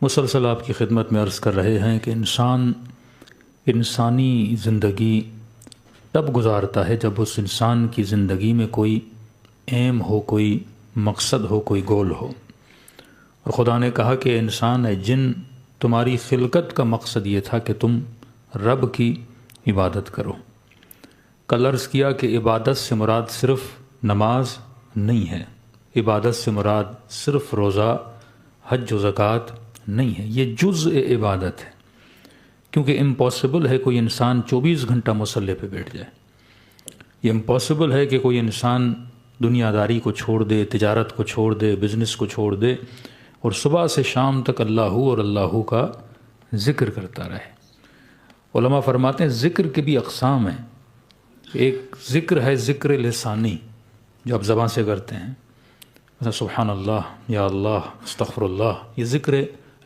مسلسل آپ کی خدمت میں عرض کر رہے ہیں کہ انسانی زندگی تب گزارتا ہے جب اس انسان کی زندگی میں کوئی ایم ہو، کوئی مقصد ہو، کوئی گول ہو۔ اور خدا نے کہا کہ انسان ہے جن، تمہاری خلقت کا مقصد یہ تھا کہ تم رب کی عبادت کرو۔ کل عرض کیا کہ عبادت سے مراد صرف نماز نہیں ہے، عبادت سے مراد صرف روزہ، حج و زکوٰۃ نہیں ہے، یہ جزء عبادت ہے، کیونکہ امپاسبل ہے کوئی انسان 24 گھنٹہ مصلی پہ بیٹھ جائے۔ یہ امپاسبل ہے کہ کوئی انسان دنیا داری کو چھوڑ دے، تجارت کو چھوڑ دے، بزنس کو چھوڑ دے اور صبح سے شام تک اللہ اور اللہ کا ذکر کرتا رہے۔ علماء فرماتے ہیں ذکر کی بھی اقسام ہیں۔ ایک ذکر ہے ذکر لسانی، جو آپ زبان سے کرتے ہیں، مثلا سبحان اللہ، یا اللہ، استغفر اللہ، یہ ذکر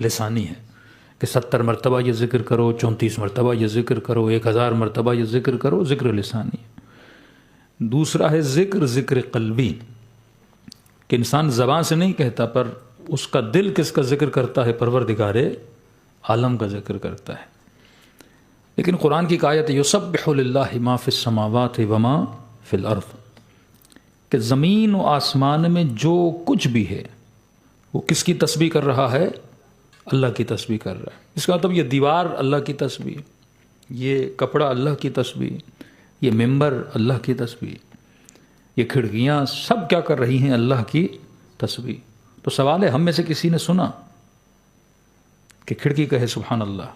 لسانی ہے کہ 70 مرتبہ یہ ذکر کرو، 34 مرتبہ یہ ذکر کرو، 1000 مرتبہ یہ ذکر کرو، ذکر لسانی ہے۔ دوسرا ہے ذکر قلبی، کہ انسان زبان سے نہیں کہتا پر اس کا دل کس کا ذکر کرتا ہے؟ پروردگار عالم کا ذکر کرتا ہے۔ لیکن قرآن کی آیت یسبح للہ ما فی السماوات وما فی الارض، کہ زمین و آسمان میں جو کچھ بھی ہے وہ کس کی تسبیح کر رہا ہے؟ اللہ کی تسبیح کر رہا ہے۔ اس کا مطلب یہ دیوار اللہ کی تسبیح، یہ کپڑا اللہ کی تسبیح، یہ ممبر اللہ کی تسبیح، یہ کھڑکیاں سب کیا کر رہی ہیں؟ اللہ کی تسبیح۔ تو سوال ہے، ہم میں سے کسی نے سنا کہ کھڑکی کہے سبحان اللہ؟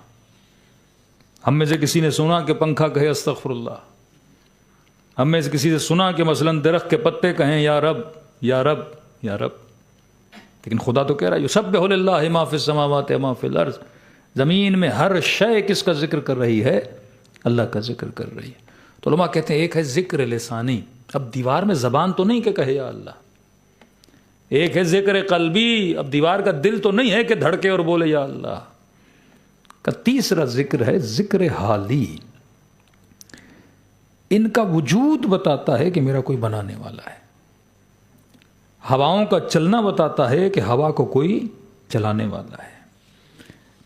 ہم میں سے کسی نے سنا کہ پنکھا کہے استغفر اللہ؟ ہم میں سے کسی سے سنا کہ مثلاً درخت کے پتے کہیں یا رب یا رب یا رب؟ لیکن خدا تو کہہ رہا ہے یسبح للہ ما فی السماوات ما فی الارض، زمین میں ہر شے کس کا ذکر کر رہی ہے؟ اللہ کا ذکر کر رہی ہے۔ تو علماء کہتے ہیں ایک ہے ذکر لسانی، اب دیوار میں زبان تو نہیں کہ کہے یا اللہ، ایک ہے ذکر قلبی، اب دیوار کا دل تو نہیں ہے کہ دھڑکے اور بولے یا اللہ کا۔ تیسرا ذکر ہے ذکر حالی، ان کا وجود بتاتا ہے کہ میرا کوئی بنانے والا ہے۔ ہواؤں کا چلنا بتاتا ہے کہ ہوا کو کوئی چلانے والا ہے۔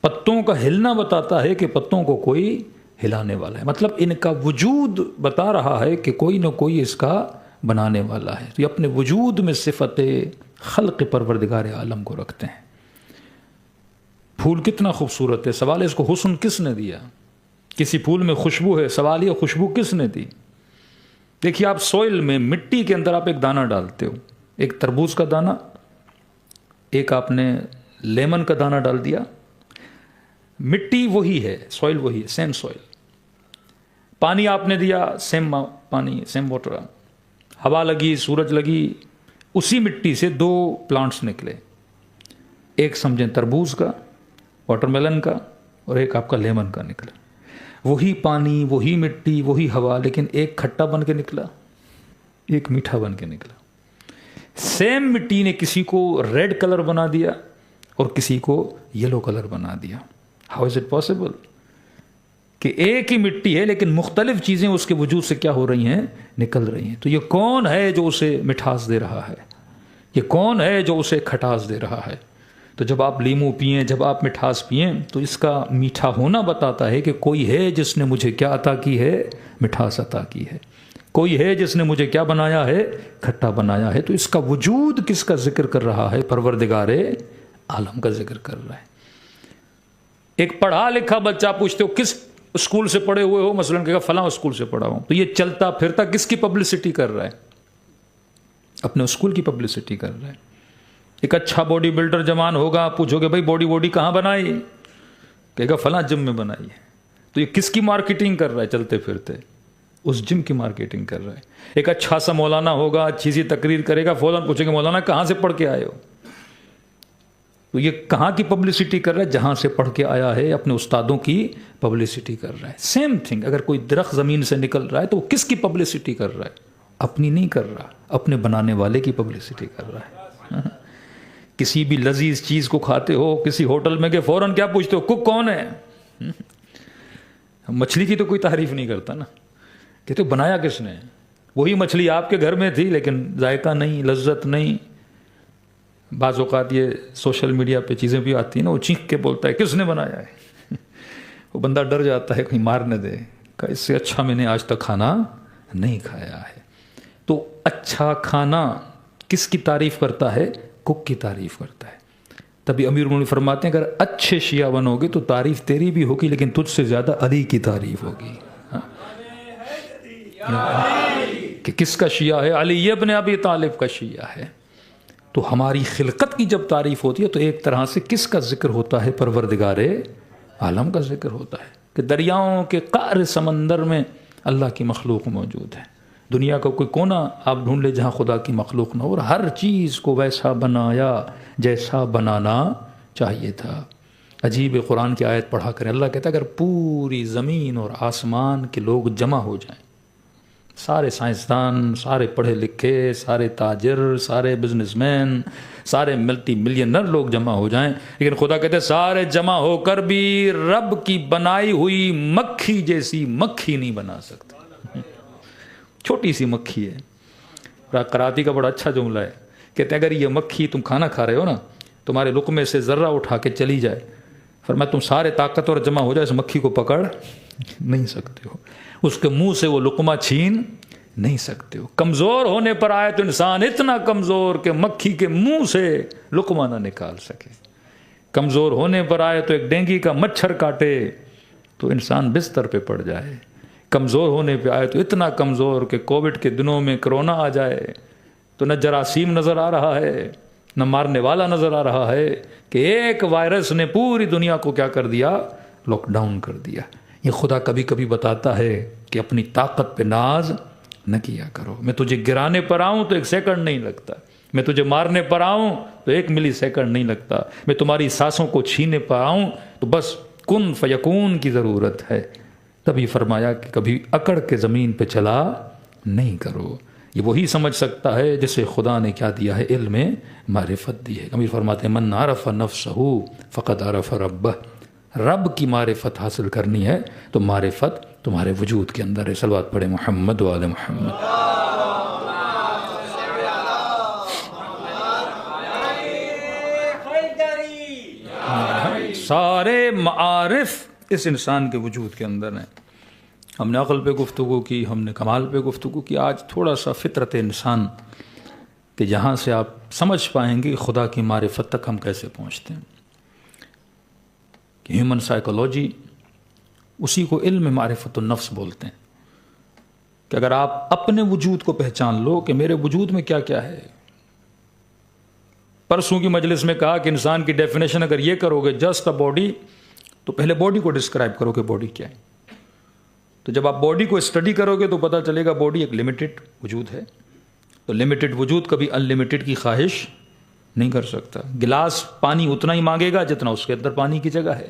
پتوں کا ہلنا بتاتا ہے کہ پتوں کو کوئی ہلانے والا ہے۔ مطلب ان کا وجود بتا رہا ہے کہ کوئی نہ کوئی اس کا بنانے والا ہے۔ تو یہ اپنے وجود میں صفت خلق پروردگار عالم کو رکھتے ہیں۔ پھول کتنا خوبصورت ہے، سوال ہے اس کو حسن کس نے دیا؟ کسی پھول میں خوشبو ہے، سوال یہ خوشبو کس نے دی؟ دیکھیے آپ سوئل میں، مٹی کے اندر آپ ایک دانہ ڈالتے ہو، ایک تربوز کا دانہ، ایک آپ نے لیمن کا دانہ ڈال دیا، مٹی وہی ہے، سوئل وہی ہے، سیم سوئل۔ پانی آپ نے دیا، سیم پانی، سیم واٹر۔ ہوا لگی، سورج لگی، اسی مٹی سے 2 پلانٹس نکلے، ایک سمجھیں تربوز کا، واٹر میلن کا، اور ایک آپ کا لیمن کا نکلا۔ وہی پانی، وہی مٹی، وہی ہوا، لیکن ایک کھٹا بن کے نکلا، ایک میٹھا بن کے نکلا۔ سیم مٹی نے کسی کو ریڈ کلر بنا دیا اور کسی کو یلو کلر بنا دیا۔ ہاؤ از اٹ پاسبل کہ ایک ہی مٹی ہے لیکن مختلف چیزیں اس کے وجود سے کیا ہو رہی ہیں؟ نکل رہی ہیں۔ تو یہ کون ہے جو اسے مٹھاس دے رہا ہے؟ یہ کون ہے جو اسے کھٹاس دے رہا ہے؟ تو جب آپ لیمو پئیں، جب آپ مٹھاس پئیں، تو اس کا میٹھا ہونا بتاتا ہے کہ کوئی ہے جس نے مجھے کیا عطا کی ہے؟ مٹھاس عطا کی ہے۔ کوئی ہے جس نے مجھے کیا بنایا ہے؟ کھٹا بنایا ہے۔ تو اس کا وجود کس کا ذکر کر رہا ہے؟ پروردگار عالم کا ذکر کر رہا ہے۔ ایک پڑھا لکھا بچہ پوچھتے ہو کس اسکول سے پڑھے ہوئے ہو؟ مثلاً کہا فلاں اسکول سے پڑھا ہوں، تو یہ چلتا پھرتا کس کی پبلسٹی کر رہا ہے؟ اپنے اسکول کی پبلسٹی کر رہا ہے۔ ایک اچھا باڈی بلڈر جوان ہوگا، پوچھو گے بھائی باڈی کہاں بنائی؟ کہے گا فلاں جم میں بنائی ہے۔ تو یہ کس کی مارکیٹنگ کر رہا ہے؟ چلتے پھرتے اس جم کی مارکیٹنگ کر رہا ہے۔ ایک اچھا سا مولانا ہوگا، اچھی سی تقریر کرے گا، فوراً پوچھیں گے مولانا کہاں سے پڑھ کے آئے ہو؟ تو یہ کہاں کی پبلسٹی کر رہا ہے؟ جہاں سے پڑھ کے آیا ہے، اپنے استادوں کی پبلسٹی کر رہا ہے۔ سیم تھنگ، اگر کوئی درخت زمین سے نکل رہا ہے تو وہ کس کی پبلسٹی کر رہا ہے؟ اپنی نہیں کر رہا، اپنے بنانے والے کی پبلسٹی کر رہا ہے۔ کسی بھی لذیذ چیز کو کھاتے ہو، کسی ہوٹل میں کہ فوراً کیا پوچھتے ہو؟ کک کون ہے؟ مچھلی کی تو کوئی تعریف نہیں کرتا نا، کہتے بنایا کس نے؟ وہی مچھلی آپ کے گھر میں تھی لیکن ذائقہ نہیں، لذت نہیں، بعض اوقات یہ سوشل میڈیا پہ چیزیں بھی آتی ہیں نا، وہ چیخ کے بولتا ہے کس نے بنایا ہے وہ بندہ ڈر جاتا ہے کہیں مار نہ دے، کہ اس سے اچھا میں نے آج تک کھانا نہیں کھایا ہے۔ تو اچھا کھانا کس کی تعریف کرتا ہے؟ کک کی تعریف کرتا ہے۔ تبھی امیر المومنین فرماتے ہیں اگر اچھے شیعہ بنو گے تو تعریف تیری بھی ہوگی لیکن تجھ سے زیادہ علی کی تعریف ہوگی۔ کہ کس کا شیعہ ہے؟ علی ابن ابی طالب کا شیعہ ہے۔ تو ہماری خلقت کی جب تعریف ہوتی ہے تو ایک طرح سے کس کا ذکر ہوتا ہے؟ پروردگار عالم کا ذکر ہوتا ہے کہ دریاؤں کے قعر سمندر میں اللہ کی مخلوق موجود ہے۔ دنیا کا کوئی کونا آپ ڈھونڈ لے جہاں خدا کی مخلوق نہ ہو، اور ہر چیز کو ویسا بنایا جیسا بنانا چاہیے تھا۔ عجیب قرآن کی آیت پڑھا کریں، اللہ کہتا ہے اگر پوری زمین اور آسمان کے لوگ جمع ہو جائیں، سارے سائنسدان، سارے پڑھے لکھے، سارے تاجر، سارے بزنس مین، سارے ملٹی ملینر لوگ جمع ہو جائیں، لیکن خدا کہتے ہیں سارے جمع ہو کر بھی رب کی بنائی ہوئی مکھی جیسی مکھی نہیں بنا سکتے۔ چھوٹی سی مکھی ہے۔ کراتی کا بڑا اچھا جملہ ہے، کہتے ہیں اگر یہ مکھی تم کھانا کھا رہے ہو نا، تمہارے لقمے سے ذرہ اٹھا کے چلی جائے، فرمایا تم سارے طاقتور جمع ہو جائے اس مکھی کو پکڑ نہیں سکتے ہو، اس کے منہ سے وہ لقمہ چھین نہیں سکتے ہو۔ کمزور ہونے پر آئے تو انسان اتنا کمزور کہ مکھی کے منہ سے لقمہ نہ نکال سکے، کمزور ہونے پر آئے تو ایک ڈینگی کا مچھر کاٹے تو انسان بستر پہ پڑ جائے، کمزور ہونے پہ آئے تو اتنا کمزور کہ کووڈ کے دنوں میں کرونا آ جائے تو نہ جراثیم نظر آ رہا ہے نہ مارنے والا نظر آ رہا ہے، کہ ایک وائرس نے پوری دنیا کو کیا کر دیا؟ لاک ڈاؤن کر دیا۔ یہ خدا کبھی کبھی بتاتا ہے کہ اپنی طاقت پہ ناز نہ کیا کرو، میں تجھے گرانے پر آؤں تو 1 سیکنڈ نہیں لگتا، میں تجھے مارنے پر آؤں تو 1 ملی سیکنڈ نہیں لگتا، میں تمہاری سانسوں کو چھینے پر آؤں تو بس کن فیکون کی ضرورت ہے۔ تبھی فرمایا کہ کبھی اکڑ کے زمین پہ چلا نہیں کرو۔ یہ وہی سمجھ سکتا ہے جسے خدا نے کیا دیا ہے؟ علم معرفت دی ہے۔ امیر فرماتے ہیں من عرف نفسہ فقد عرف ربہ، رب کی معرفت حاصل کرنی ہے تو معرفت تمہارے وجود کے اندر ہے۔ صلوات پڑھے محمد و آل محمد۔ سارے معارف اس انسان کے وجود کے اندر ہیں۔ ہم نے عقل پہ گفتگو کی، ہم نے کمال پہ گفتگو کی، آج تھوڑا سا فطرت انسان کہ جہاں سے آپ سمجھ پائیں گے خدا کی معرفت تک ہم کیسے پہنچتے ہیں۔ کہ ہیومن سائیکولوجی، اسی کو علم معرفت النفس بولتے ہیں، کہ اگر آپ اپنے وجود کو پہچان لو کہ میرے وجود میں کیا کیا ہے۔ پرسوں کی مجلس میں کہا کہ انسان کی ڈیفینیشن اگر یہ کرو گے جسٹ اے باڈی، تو پہلے باڈی کو ڈسکرائب کرو کہ باڈی کیا ہے۔ تو جب آپ باڈی کو اسٹڈی کرو گے تو پتہ چلے گا باڈی ایک لمیٹڈ وجود ہے، تو لمیٹڈ وجود کبھی ان لمیٹڈ کی خواہش نہیں کر سکتا۔ گلاس پانی اتنا ہی مانگے گا جتنا اس کے اندر پانی کی جگہ ہے۔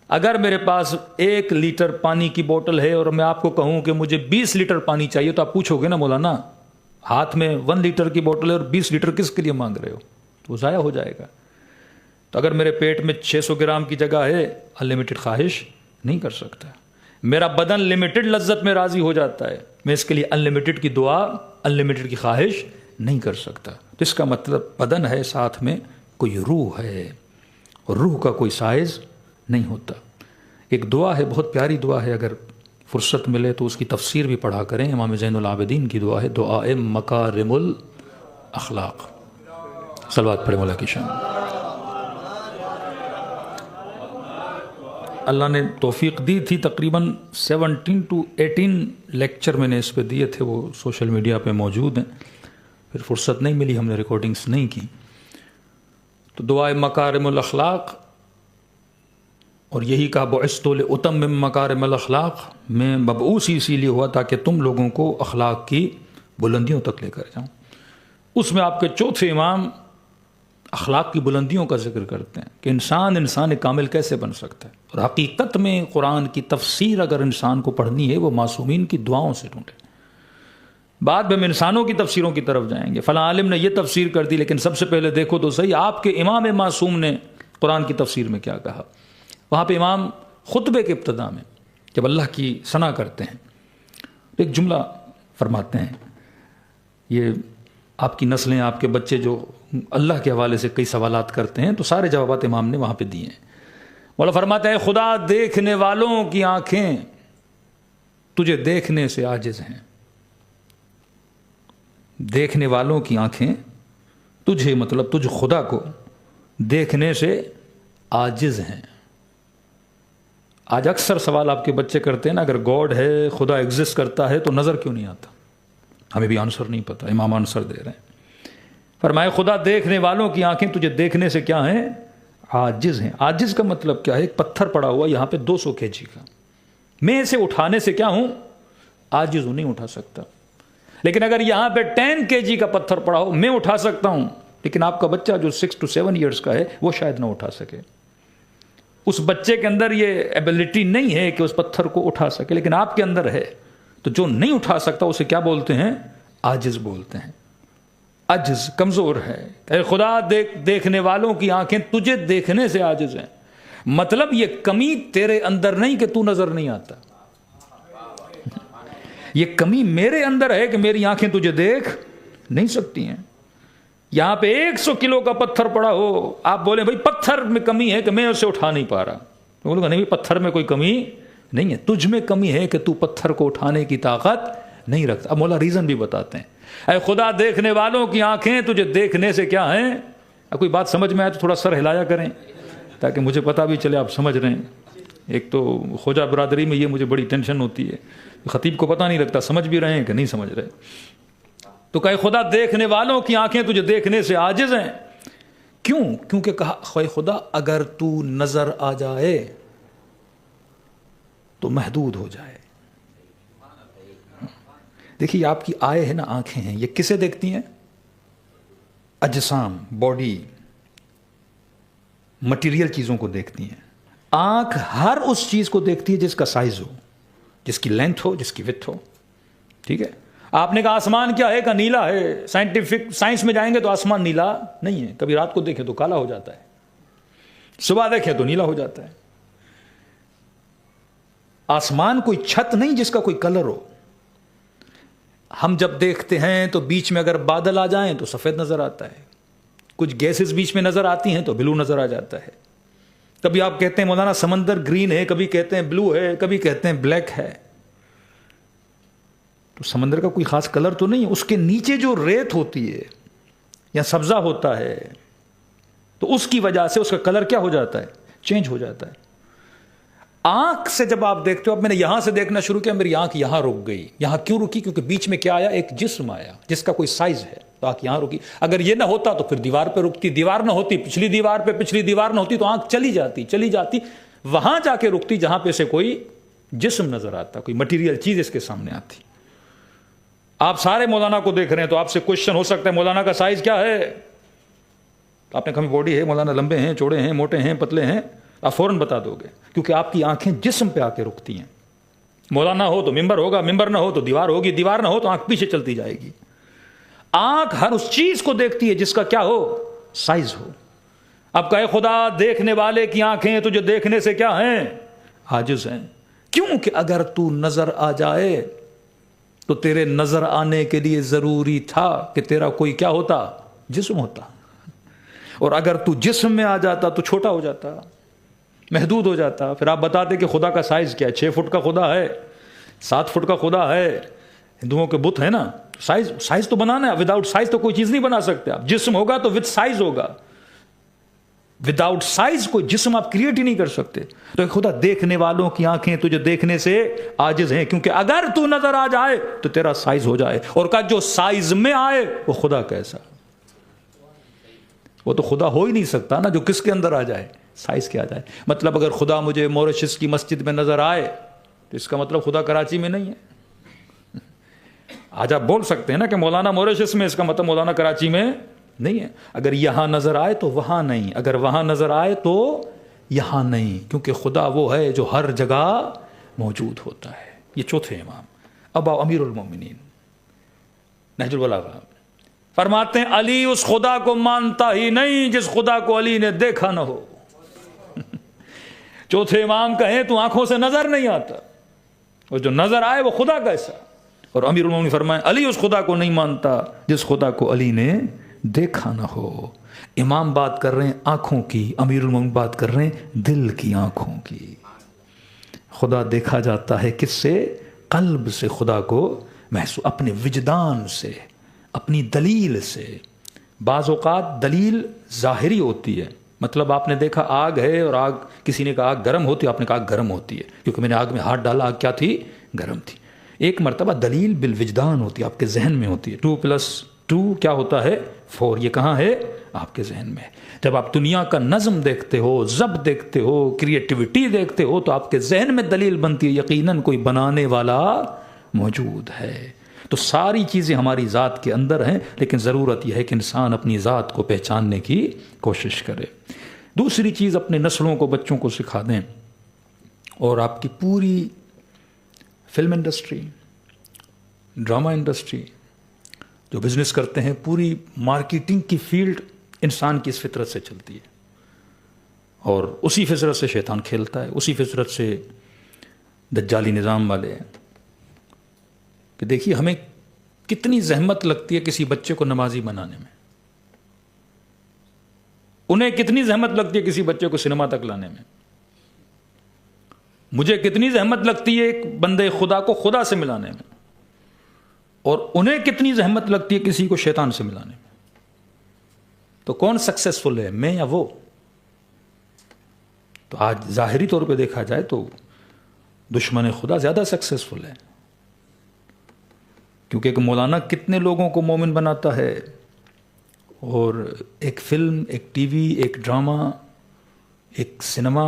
اگر میرے پاس 1 لیٹر پانی کی بوتل ہے اور میں آپ کو کہوں کہ مجھے 20 لیٹر پانی چاہیے تو آپ پوچھو گے نا مولانا، ہاتھ میں 1 لیٹر کی بوتل ہے اور 20 لیٹر کس کے لیے مانگ رہے ہو؟ تو وہ ضائع ہو جائے گا۔ تو اگر میرے پیٹ میں 600 گرام کی جگہ ہے، ان لمیٹڈ خواہش نہیں کر سکتا۔ میرا بدن لمیٹڈ لذت میں راضی ہو جاتا ہے، میں اس کے لیے ان لمیٹڈ کی دعا، ان لمیٹڈ کی خواہش نہیں کر سکتا۔ تو اس کا مطلب بدن ہے، ساتھ میں کوئی روح ہے، اور روح کا کوئی سائز نہیں ہوتا۔ ایک دعا ہے، بہت پیاری دعا ہے، اگر فرصت ملے تو اس کی تفسیر بھی پڑھا کریں۔ امام زین العابدین کی دعا ہے، دعا مکارم الاخلاق۔ صلوات پڑھیں مولا کی شان۔ اللہ نے توفیق دی تھی، تقریباً 17 to 18 لیکچر میں نے اس پہ دیے تھے، وہ سوشل میڈیا پہ موجود ہیں، پھر فرصت نہیں ملی، ہم نے ریکارڈنگز نہیں کی۔ تو دعائے مکارم الاخلاق، اور یہی کہا بعثت لأتمم مکارم الاخلاق، میں مبعوث اسی لیے ہوا تاکہ تم لوگوں کو اخلاق کی بلندیوں تک لے کر جاؤں۔ اس میں آپ کے چوتھے امام اخلاق کی بلندیوں کا ذکر کرتے ہیں کہ انسان کامل کیسے بن سکتا ہے، اور حقیقت میں قرآن کی تفسیر اگر انسان کو پڑھنی ہے وہ معصومین کی دعاؤں سے ڈھونڈے۔ بعد میں ہم انسانوں کی تفسیروں کی طرف جائیں گے، فلاں عالم نے یہ تفسیر کر دی، لیکن سب سے پہلے دیکھو تو صحیح آپ کے امام معصوم نے قرآن کی تفسیر میں کیا کہا۔ وہاں پہ امام خطبے کے ابتدا میں جب اللہ کی ثنا کرتے ہیں تو ایک جملہ فرماتے ہیں، یہ آپ کی نسلیں، آپ کے بچے جو اللہ کے حوالے سے کئی سوالات کرتے ہیں تو سارے جوابات امام نے وہاں پہ دیے ہیں۔ مولا فرماتا ہے خدا دیکھنے والوں کی آنکھیں تجھے دیکھنے سے عاجز ہیں، دیکھنے والوں کی آنکھیں تجھے مطلب تجھ خدا کو دیکھنے سے عاجز ہیں۔ آج اکثر سوال آپ کے بچے کرتے ہیں نا، اگر گاڈ ہے، خدا ایگزسٹ کرتا ہے تو نظر کیوں نہیں آتا؟ ہمیں بھی آنسر نہیں پتا، امام آنسر دے رہے ہیں۔ فرمائے خدا دیکھنے والوں کی آنکھیں تجھے دیکھنے سے کیا ہیں؟ عاجز ہیں۔ عاجز کا مطلب کیا ہے؟ ایک پتھر پڑا ہوا یہاں پہ 200 kg کا، میں اسے اٹھانے سے کیا ہوں؟ عاجز ہوں، نہیں اٹھا سکتا۔ لیکن اگر یہاں پہ 10 kg کا پتھر پڑا ہو، میں اٹھا سکتا ہوں، لیکن آپ کا بچہ جو 6 to 7 ایئرس کا ہے وہ شاید نہ اٹھا سکے۔ اس بچے کے اندر یہ ایبلٹی نہیں ہے کہ اس پتھر کو اٹھا سکے، لیکن آپ کے اندر ہے۔ تو جو نہیں اٹھا سکتا اسے کیا بولتے ہیں؟ عاجز بولتے ہیں۔ عجز، کمزور ہے۔ اے خدا دیکھنے والوں کی آنکھیں تجھے دیکھنے سے عاجز ہیں، مطلب یہ کمی تیرے اندر نہیں کہ تو نظر نہیں آتا، یہ کمی میرے اندر ہے کہ میری آنکھیں تجھے دیکھ نہیں سکتی ہیں۔ یہاں پہ 100 کلو کا پتھر پڑا ہو، آپ بولیں بھائی پتھر میں کمی ہے کہ میں اسے اٹھا نہیں پا رہا، تو بولوں گا نہیں پتھر میں کوئی کمی نہیں ہے، تجھ میں کمی ہے کہ تو پتھر کو اٹھانے کی طاقت نہیں رکھتا۔ اب مولا ریزن بھی بتاتے ہیں، اے خدا دیکھنے والوں کی آنکھیں تجھے دیکھنے سے کیا ہیں؟ اب کوئی بات سمجھ میں آئے تو تھوڑا سر ہلایا کریں تاکہ مجھے پتا بھی چلے آپ سمجھ رہے ہیں۔ ایک تو خواجہ برادری میں یہ مجھے بڑی ٹینشن ہوتی ہے، خطیب کو پتہ نہیں لگتا سمجھ بھی رہے ہیں کہ نہیں سمجھ رہے۔ تو کہ خدا دیکھنے والوں کی آنکھیں تجھے دیکھنے سے عاجز ہیں، کیوں؟ کیونکہ کہا خدا اگر تو نظر آ جائے تو محدود ہو جائے۔ دیکھیے آپ کی آئے ہیں نا، آنکھیں ہیں، یہ کسے دیکھتی ہیں؟ اجسام، باڈی، مٹیریل چیزوں کو دیکھتی ہیں۔ آنکھ ہر اس چیز کو دیکھتی ہے جس کا سائز ہو، جس کی لینتھ ہو، جس کی وڈتھ ہو، ٹھیک ہے؟ آپ نے کہا آسمان کیا ہے؟ کہ نیلا ہے۔ سائنس میں جائیں گے تو آسمان نیلا نہیں ہے، کبھی رات کو دیکھیں تو کالا ہو جاتا ہے، صبح دیکھیں تو نیلا ہو جاتا ہے۔ آسمان کوئی چھت نہیں جس کا کوئی کلر ہو۔ ہم جب دیکھتے ہیں تو بیچ میں اگر بادل آ جائیں تو سفید نظر آتا ہے، کچھ گیسز بیچ میں نظر آتی ہیں تو بلو نظر آ جاتا ہے۔ کبھی آپ کہتے ہیں مولانا سمندر گرین ہے، کبھی کہتے ہیں بلو ہے، کبھی کہتے ہیں بلیک ہے۔ تو سمندر کا کوئی خاص کلر تو نہیں ہے، اس کے نیچے جو ریت ہوتی ہے یا سبزہ ہوتا ہے تو اس کی وجہ سے اس کا کلر کیا ہو جاتا ہے؟ چینج ہو جاتا ہے۔ آنکھ سے جب آپ دیکھتے ہو، اب میں نے یہاں سے دیکھنا شروع کیا، میری آنکھ یہاں رک گئی۔ یہاں کیوں رکی؟ کیونکہ بیچ میں کیا آیا؟ ایک جسم آیا جس کا کوئی سائز ہے، تو آنکھ یہاں رکی۔ اگر یہ نہ ہوتا تو پھر دیوار پہ رکتی، دیوار نہ ہوتی پچھلی دیوار پہ، پچھلی دیوار نہ ہوتی تو آنکھ چلی جاتی وہاں جا کے رکتی جہاں پہ سے کوئی جسم نظر آتا، کوئی مٹیریل چیز اس کے سامنے آتی۔ آپ سارے مولانا کو دیکھ رہے ہیں تو آپ سے کوشچن ہو سکتا ہے مولانا کا سائز کیا ہے؟ آپ نے کہا باڈی ہے، مولانا لمبے ہیں، چوڑے ہیں، موٹے ہیں، پتلے ہیں، آپ فوراً بتا دو گے، کیونکہ آپ کی آنکھیں جسم پہ آ کے رکتی ہیں۔ مولانا ہو تو ممبر ہوگا، ممبر نہ ہو تو دیوار ہوگی، دیوار نہ ہو تو آنکھ پیچھے چلتی جائے گی۔ آنکھ ہر اس چیز کو دیکھتی ہے جس کا کیا ہو؟ سائز ہو۔ اب کہے خدا دیکھنے والے کی آنکھیں تجھے دیکھنے سے کیا ہیں؟ عاجز ہیں۔ کیوں؟ کہ اگر تو نظر آ جائے تو تیرے نظر آنے کے لیے ضروری تھا کہ تیرا کوئی کیا ہوتا؟ جسم ہوتا، اور اگر تو جسم میں آ جاتا تو چھوٹا ہو جاتا، محدود ہو جاتا۔ پھر آپ بتاتے کہ خدا کا سائز کیا ہے؟ 6 فٹ کا خدا ہے، 7 فٹ کا خدا ہے، ہندوؤں کے بت ہے نا، سائز تو بنانا ہے، وداؤٹ سائز تو کوئی چیز نہیں بنا سکتے آپ۔ جسم ہوگا تو وتھ سائز ہوگا، وداؤٹ سائز کوئی جسم آپ کریٹ ہی نہیں کر سکتے۔ تو خدا دیکھنے والوں کی آنکھیں تجھے دیکھنے سے عاجز ہیں، کیونکہ اگر تو نظر آ جائے تو تیرا سائز ہو جائے، اور کہا جو سائز میں آئے وہ خدا کیسا؟ وہ تو خدا ہو ہی نہیں سکتا نا جو کس کے اندر آ جائے؟ سائز کے آ جائے۔ مطلب اگر خدا مجھے موریشس کی مسجد میں نظر آئے تو اس کا مطلب خدا کراچی میں نہیں ہے۔ آج آپ بول سکتے ہیں نا کہ مولانا موریشس میں، اس کا مطلب مولانا کراچی میں نہیں ہے۔ اگر یہاں نظر آئے تو وہاں نہیں، اگر وہاں نظر آئے تو یہاں نہیں، کیونکہ خدا وہ ہے جو ہر جگہ موجود ہوتا ہے۔ یہ چوتھے امام اب امیر المومنین نہج البلاغہ فرماتے ہیں علی اس خدا کو مانتا ہی نہیں جس خدا کو علی نے دیکھا نہ ہو۔ چوتھے امام کہیں تو آنکھوں سے نظر نہیں آتا، اور جو نظر آئے وہ خدا کیسا؟ اور امیر المومنین فرمائے علی اس خدا کو نہیں مانتا جس خدا کو علی نے دیکھا نہ ہو. امام بات کر رہے ہیں آنکھوں کی، امیر المومنین بات کر رہے ہیں دل کی آنکھوں کی. خدا دیکھا جاتا ہے کس سے؟ قلب سے خدا کو محسوس، اپنے وجدان سے، اپنی دلیل سے. بعض اوقات دلیل ظاہری ہوتی ہے، مطلب آپ نے دیکھا آگ ہے اور آگ، کسی نے کہا آگ گرم ہوتی ہے، آپ نے کہا گرم ہوتی ہے کیونکہ میں نے آگ میں ہاتھ ڈالا، آگ کیا تھی؟ گرم تھی. ایک مرتبہ دلیل بالوجدان ہوتی ہے، آپ کے ذہن میں ہوتی ہے. 2+2 کیا ہوتا ہے؟ 4. یہ کہاں ہے؟ آپ کے ذہن میں. جب آپ دنیا کا نظم دیکھتے ہو، ضبط دیکھتے ہو، کریٹیوٹی دیکھتے ہو، تو آپ کے ذہن میں دلیل بنتی ہے یقیناً کوئی بنانے والا موجود ہے. تو ساری چیزیں ہماری ذات کے اندر ہیں، لیکن ضرورت یہ ہے کہ انسان اپنی ذات کو پہچاننے کی کوشش کرے. دوسری چیز، اپنے نسلوں کو، بچوں کو سکھا دیں. اور آپ کی پوری فلم انڈسٹری، ڈرامہ انڈسٹری، جو بزنس کرتے ہیں، پوری مارکیٹنگ کی فیلڈ انسان کی اس فطرت سے چلتی ہے، اور اسی فطرت سے شیطان کھیلتا ہے، اسی فطرت سے دجالی نظام والے ہیں. کہ دیکھیے ہمیں کتنی زحمت لگتی ہے کسی بچے کو نمازی بنانے میں، انہیں کتنی زحمت لگتی ہے کسی بچے کو سنیما تک لانے میں. مجھے کتنی زحمت لگتی ہے ایک بندے خدا کو خدا سے ملانے میں، اور انہیں کتنی زحمت لگتی ہے کسی کو شیطان سے ملانے میں. تو کون سکسیسفل ہے، میں یا وہ؟ تو آج ظاہری طور پہ دیکھا جائے تو دشمن خدا زیادہ سکسیسفل ہے، کیونکہ ایک مولانا کتنے لوگوں کو مومن بناتا ہے، اور ایک فلم، ایک ٹی وی، ایک ڈرامہ، ایک سنیما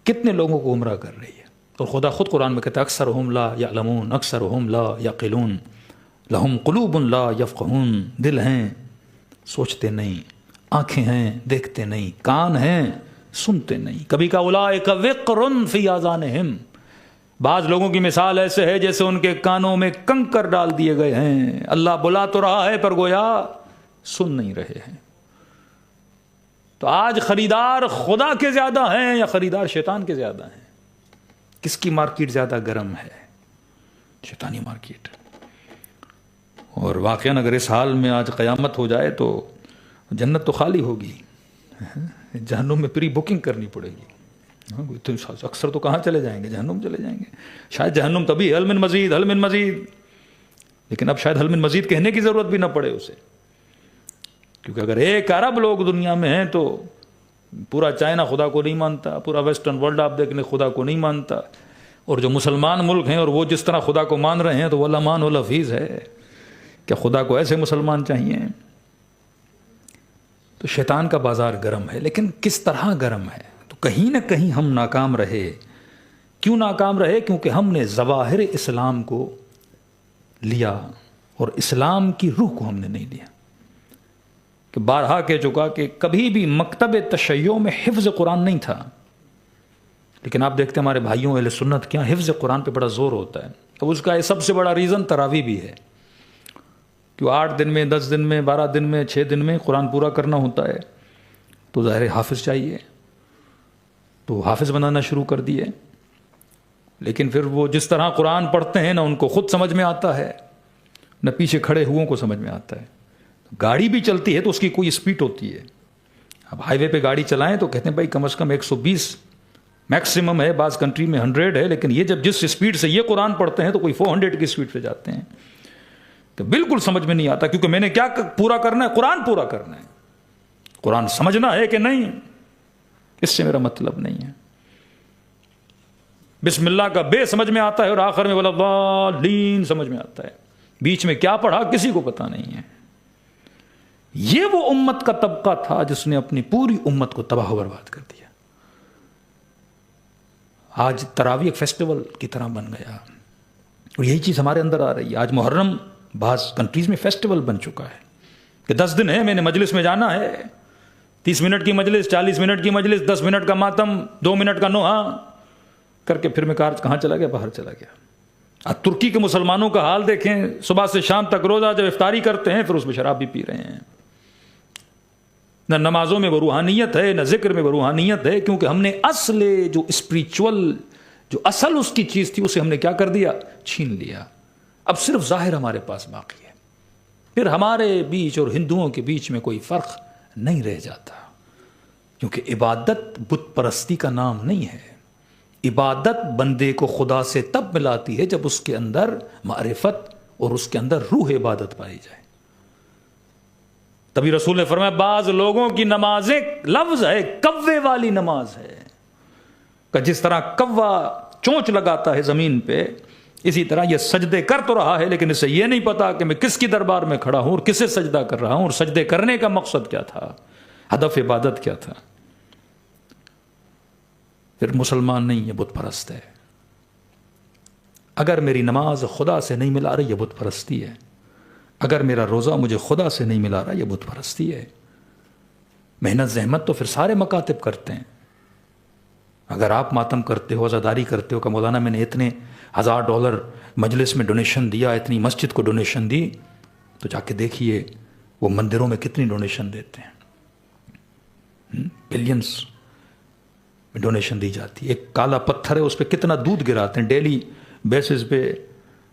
کتنے لوگوں کو گمراہ کر رہی ہے. اور خدا خود قرآن میں کہتا ہے اکثرہم لا یعلمون، اکثرہم لا یعقلون، لہم قلوب لا یفقہون. دل ہیں سوچتے نہیں، آنکھیں ہیں دیکھتے نہیں، کان ہیں سنتے نہیں. کبھی کا اولئک وقر فی آذانہم، بعض لوگوں کی مثال ایسے ہے جیسے ان کے کانوں میں کنکر ڈال دیے گئے ہیں. اللہ بلا تو رہا ہے پر گویا سن نہیں رہے ہیں. تو آج خریدار خدا کے زیادہ ہیں یا خریدار شیطان کے زیادہ ہیں؟ کس کی مارکیٹ زیادہ گرم ہے؟ شیطانی مارکیٹ. اور واقعاً اگر اس حال میں آج قیامت ہو جائے تو جنت تو خالی ہوگی، جہنم میں پری بکنگ کرنی پڑے گی. اکثر تو کہاں چلے جائیں گے؟ جہنم چلے جائیں گے. شاید جہنم تبھی حل من مزید، حل من مزید، لیکن اب شاید حل من مزید کہنے کی ضرورت بھی نہ پڑے اسے، کیونکہ اگر 1 ارب لوگ دنیا میں ہیں تو پورا چائنا خدا کو نہیں مانتا، پورا ویسٹرن ورلڈ آپ دیکھ لیں خدا کو نہیں مانتا، اور جو مسلمان ملک ہیں اور وہ جس طرح خدا کو مان رہے ہیں تو وہ الامان والحفیظ ہے. کیا خدا کو ایسے مسلمان چاہیے؟ تو شیطان کا بازار گرم ہے، لیکن کس طرح گرم ہے؟ تو کہیں نہ کہیں ہم ناکام رہے. کیوں ناکام رہے؟ کیونکہ ہم نے ظواہر اسلام کو لیا اور اسلام کی روح کو ہم نے نہیں لیا. کہ بارہا کہہ چکا کہ کبھی بھی مکتب تشیع میں حفظ قرآن نہیں تھا، لیکن آپ دیکھتے ہیں ہمارے بھائیوں اہل سنت کے یہاں حفظ قرآن پہ بڑا زور ہوتا ہے. اب اس کا سب سے بڑا ریزن تراویح بھی ہے، کہ 8 دن میں، 10 دن میں، 12 دن میں، 6 دن میں قرآن پورا کرنا ہوتا ہے. تو ظاہر حافظ چاہیے، تو حافظ بنانا شروع کر دیے. لیکن پھر وہ جس طرح قرآن پڑھتے ہیں نہ ان کو خود سمجھ میں آتا ہے، نہ پیچھے کھڑے ہوئوں کو سمجھ میں آتا ہے. گاڑی بھی چلتی ہے تو اس کی کوئی اسپیڈ ہوتی ہے. اب ہائی وے پہ گاڑی چلائیں تو کہتے ہیں بھائی کم از کم 120 میکسیمم ہے، بعض کنٹری میں 100 ہے، لیکن یہ جب جس اسپیڈ سے یہ قرآن پڑھتے ہیں تو کوئی 400 کی اسپیڈ پہ جاتے ہیں. تو بالکل سمجھ میں نہیں آتا، کیونکہ میں نے کیا پورا کرنا ہے؟ قرآن پورا کرنا ہے. قرآن سمجھنا ہے کہ نہیں، اس سے میرا مطلب نہیں ہے. بسم اللہ کا بے سمجھ میں آتا ہے اور آخر میں والضالین سمجھ میں آتا ہے. بیچ میں کیا پڑھا کسی کو پتا نہیں ہے. یہ وہ امت کا طبقہ تھا جس نے اپنی پوری امت کو تباہ و برباد کر دیا. آج تراویح ایک فیسٹیول کی طرح بن گیا، اور یہی چیز ہمارے اندر آ رہی ہے. آج محرم بعض کنٹریز میں فیسٹیول بن چکا ہے کہ 10 دن ہے، میں نے مجلس میں جانا ہے، 30 منٹ کی مجلس، 40 منٹ کی مجلس، 10 منٹ کا ماتم، 2 منٹ کا نوحہ کر کے پھر میں کہاں چلا گیا؟ باہر چلا گیا. اب ترکی کے مسلمانوں کا حال دیکھیں، صبح سے شام تک روزہ جب افطاری کرتے ہیں پھر اس میں شراب بھی پی رہے ہیں. نہ نمازوں میں وہ روحانیت ہے، نہ ذکر میں وہ روحانیت ہے، کیونکہ ہم نے اصل جو اسپریچول، جو اصل اس کی چیز تھی، اسے ہم نے کیا کر دیا؟ چھین لیا. اب صرف ظاہر ہمارے پاس باقی ہے. پھر ہمارے بیچ اور ہندوؤں کے بیچ میں کوئی فرق نہیں رہ جاتا، کیونکہ عبادت بت پرستی کا نام نہیں ہے۔ عبادت بندے کو خدا سے تب ملاتی ہے جب اس کے اندر معرفت اور اس کے اندر روح عبادت پائی جائے۔ تبھی رسول نے فرمایا بعض لوگوں کی نمازیں لفظ ہے کوے والی نماز ہے، کہ جس طرح کوا چونچ لگاتا ہے زمین پہ، اسی طرح یہ سجدے کر تو رہا ہے لیکن اسے یہ نہیں پتا کہ میں کس کی دربار میں کھڑا ہوں اور کسے سجدہ کر رہا ہوں، اور سجدے کرنے کا مقصد کیا تھا، ہدف عبادت کیا تھا۔ پھر مسلمان نہیں، یہ بت پرست ہے۔ اگر میری نماز خدا سے نہیں ملا رہی، یہ بت پرستی ہے۔ اگر میرا روزہ مجھے خدا سے نہیں ملا رہا، یہ بت پرستی ہے۔ محنت زحمت تو پھر سارے مکاتب کرتے ہیں۔ اگر آپ ماتم کرتے ہو، عزاداری کرتے ہو کہ مولانا میں نے اتنے $1000 مجلس میں ڈونیشن دیا، اتنی مسجد کو ڈونیشن دی، تو جا کے دیکھیے وہ مندروں میں کتنی ڈونیشن دیتے ہیں، بلینس میں ڈونیشن دی جاتی ہے۔ ایک کالا پتھر ہے، اس پہ کتنا دودھ گراتے ہیں ڈیلی بیسس پہ،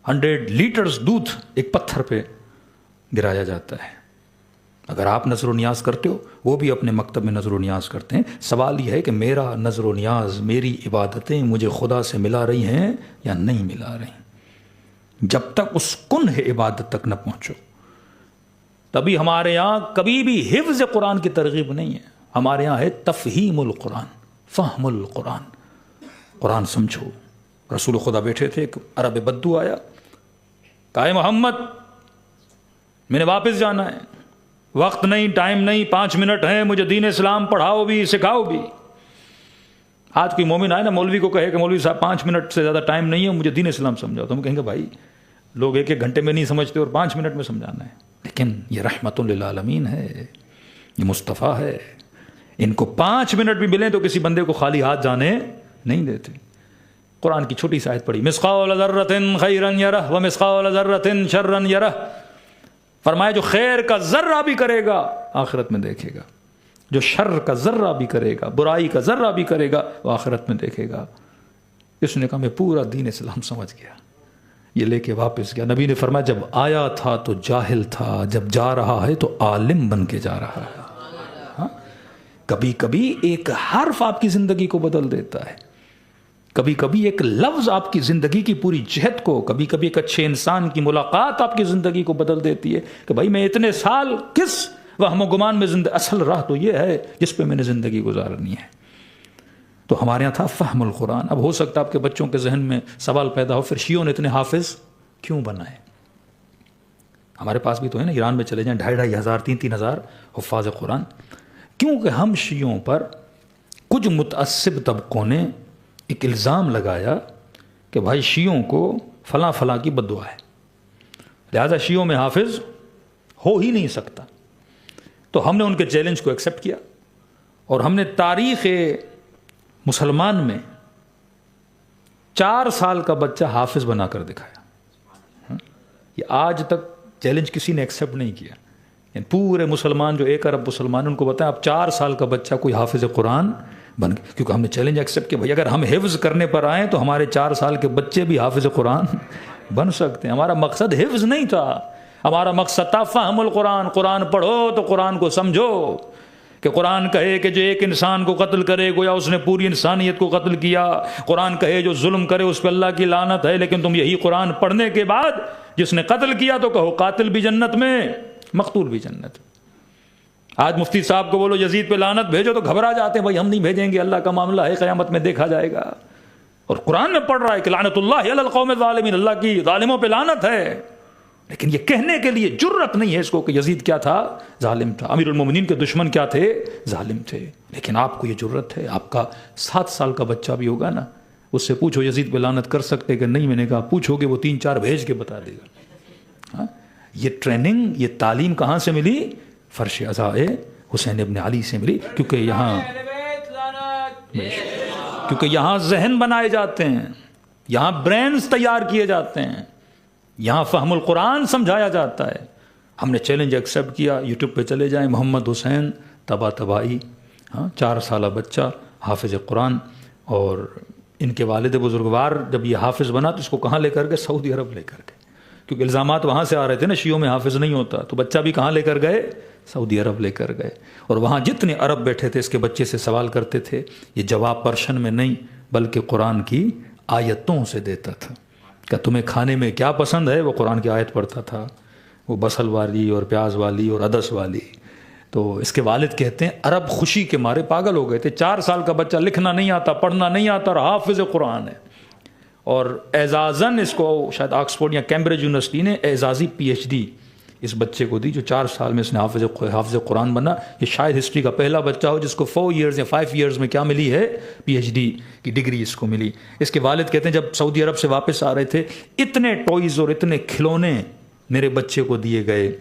100 لیٹرز دودھ ایک پتھر پہ گرایا جاتا ہے۔ اگر آپ نظر و نیاز کرتے ہو، وہ بھی اپنے مکتب میں نظر و نیاز کرتے ہیں۔ سوال یہ ہے کہ میرا نظر و نیاز، میری عبادتیں مجھے خدا سے ملا رہی ہیں یا نہیں ملا رہی۔ جب تک اس کنہ عبادت تک نہ پہنچو، تبھی ہمارے یہاں کبھی بھی حفظ قرآن کی ترغیب نہیں ہے۔ ہمارے یہاں ہے تفہیم القرآن، فہم القرآن، قرآن سمجھو۔ رسول خدا بیٹھے تھے، ایک عرب بدو آیا، کہا اے محمد میں نے واپس جانا ہے، وقت نہیں، ٹائم نہیں، 5 منٹ ہیں، مجھے دین اسلام پڑھاؤ بھی سکھاؤ بھی۔ آج کوئی مومن آئے نا مولوی کو کہے کہ مولوی صاحب 5 منٹ سے زیادہ ٹائم نہیں ہے، مجھے دین اسلام سمجھاؤ، تو ہم کہیں گے بھائی لوگ 1 گھنٹے میں نہیں سمجھتے اور 5 منٹ میں سمجھانا ہے۔ لیکن یہ رحمت للعالمین ہے، یہ مصطفیٰ ہے، ان کو 5 منٹ بھی ملیں تو کسی بندے کو خالی ہاتھ جانے نہیں دیتے۔ قرآن کی چھوٹی سی آیت پڑھی، مثقال ذرۃ خیرا یرہ ومثقال ذرۃ شرا یرہ، فرمایا جو خیر کا ذرہ بھی کرے گا آخرت میں دیکھے گا، جو شر کا ذرہ بھی کرے گا، برائی کا ذرہ بھی کرے گا، وہ آخرت میں دیکھے گا۔ اس نے کہا میں پورا دین اسلام سمجھ گیا، یہ لے کے واپس گیا۔ نبی نے فرمایا جب آیا تھا تو جاہل تھا، جب جا رہا ہے تو عالم بن کے جا رہا ہے۔ ہاں؟ کبھی کبھی ایک حرف آپ کی زندگی کو بدل دیتا ہے، کبھی کبھی ایک لفظ آپ کی زندگی کی پوری جہت کو، کبھی کبھی ایک اچھے انسان کی ملاقات آپ کی زندگی کو بدل دیتی ہے کہ بھائی میں اتنے سال کس وہم و گمان میں زندگی، اصل راہ تو یہ ہے جس پہ میں نے زندگی گزارنی ہے۔ تو ہمارے یہاں تھا فہم القرآن۔ اب ہو سکتا ہے آپ کے بچوں کے ذہن میں سوال پیدا ہو، پھر شیعوں نے اتنے حافظ کیوں بنائے؟ ہمارے پاس بھی تو ہے نا، ایران میں چلے جائیں 2500 3,000 حفاظ قرآن۔ کیونکہ ہم شیعوں پر کچھ متعصب طبقوں نے ایک الزام لگایا کہ بھائی شیعوں کو فلاں فلاں کی بد دعا ہے، لہذا شیعوں میں حافظ ہو ہی نہیں سکتا۔ تو ہم نے ان کے چیلنج کو ایکسیپٹ کیا اور ہم نے تاریخ مسلمان میں 4 سال کا بچہ حافظ بنا کر دکھایا۔ یہ آج تک چیلنج کسی نے ایکسیپٹ نہیں کیا، یعنی پورے مسلمان جو 1 ارب مسلمان، ان کو بتائیں اب 4 سال کا بچہ کوئی حافظ قرآن بن گیا، کیونکہ ہم نے چیلنج ایکسیپٹ کیا بھائی اگر ہم حفظ کرنے پر آئیں تو ہمارے 4 سال کے بچے بھی حافظ قرآن بن سکتے ہیں۔ ہمارا مقصد حفظ نہیں تھا، ہمارا مقصد تھا فہم القرآن۔ قرآن پڑھو تو قرآن کو سمجھو، کہ قرآن کہے کہ جو ایک انسان کو قتل کرے گویا اس نے پوری انسانیت کو قتل کیا، قرآن کہے جو ظلم کرے اس پہ اللہ کی لعنت ہے، لیکن تم یہی قرآن پڑھنے کے بعد جس نے قتل کیا تو کہو قاتل بھی جنت میں، مقتول بھی جنت۔ آج مفتی صاحب کو بولو یزید پہ لعنت بھیجو تو گھبرا جاتے ہیں، بھائی ہم نہیں بھیجیں گے، اللہ کا معاملہ ہے، قیامت میں دیکھا جائے گا۔ اور قرآن میں پڑھ رہا ہے کہ لعنت اللہ علی القوم الظالمین، اللہ کی ظالموں پہ لعنت ہے، لیکن یہ کہنے کے لیے جرت نہیں ہے اس کو کہ یزید کیا تھا، ظالم تھا، امیر المومنین کے دشمن کیا تھے، ظالم تھے۔ لیکن آپ کو یہ جرت ہے، آپ کا 7 سال کا بچہ بھی ہوگا نا، اس سے پوچھو یزید پہ لعنت کر سکتے کہ نہیں، میں نے کہا پوچھو گے وہ 3-4 بھیج کے بتا دے گا۔ ہاں؟ یہ ٹریننگ، یہ تعلیم کہاں سے ملی؟ فرش عزائے حسین ابن علی سے ملی، کیونکہ یہاں ذہن بنائے جاتے ہیں، یہاں برینز تیار کیے جاتے ہیں، یہاں فہم القرآن سمجھایا جاتا ہے۔ ہم نے چیلنج ایکسیپٹ کیا، یوٹیوب پہ چلے جائیں، محمد حسین تباہی، ہاں 4 سالہ بچہ حافظ قرآن، اور ان کے والد بزرگوار جب یہ حافظ بنا تو اس کو کہاں لے کر گئے؟ سعودی عرب لے کر گئے، کیونکہ الزامات وہاں سے آ رہے تھے نا، شیعوں میں حافظ نہیں ہوتا، تو بچہ بھی کہاں لے کر گئے؟ سعودی عرب لے کر گئے، اور وہاں جتنے عرب بیٹھے تھے اس کے بچے سے سوال کرتے تھے، یہ جواب پرشن میں نہیں بلکہ قرآن کی آیتوں سے دیتا تھا کہ تمہیں کھانے میں کیا پسند ہے، وہ قرآن کی آیت پڑھتا تھا، وہ بصل والی اور پیاز والی اور عدس والی۔ تو اس کے والد کہتے ہیں عرب خوشی کے مارے پاگل ہو گئے تھے، 4 سال کا بچہ، لکھنا نہیں آتا، پڑھنا نہیں آتا، اور حافظ قرآن ہے، اور اعزازاً اس کو شاید آکسفورڈ یا کیمبرج یونیورسٹی نے اعزازی PhD اس بچے کو دی، جو 4 سال میں اس نے حافظ قرآن بنا۔ یہ شاید ہسٹری کا پہلا بچہ ہو جس کو 4 ایئرز یا 5 ایئرز میں کیا ملی ہے؟ PhD کی ڈگری اس کو ملی۔ اس کے والد کہتے ہیں جب سعودی عرب سے واپس آ رہے تھے، اتنے ٹوائز اور اتنے کھلونے میرے بچے کو دیے گئے،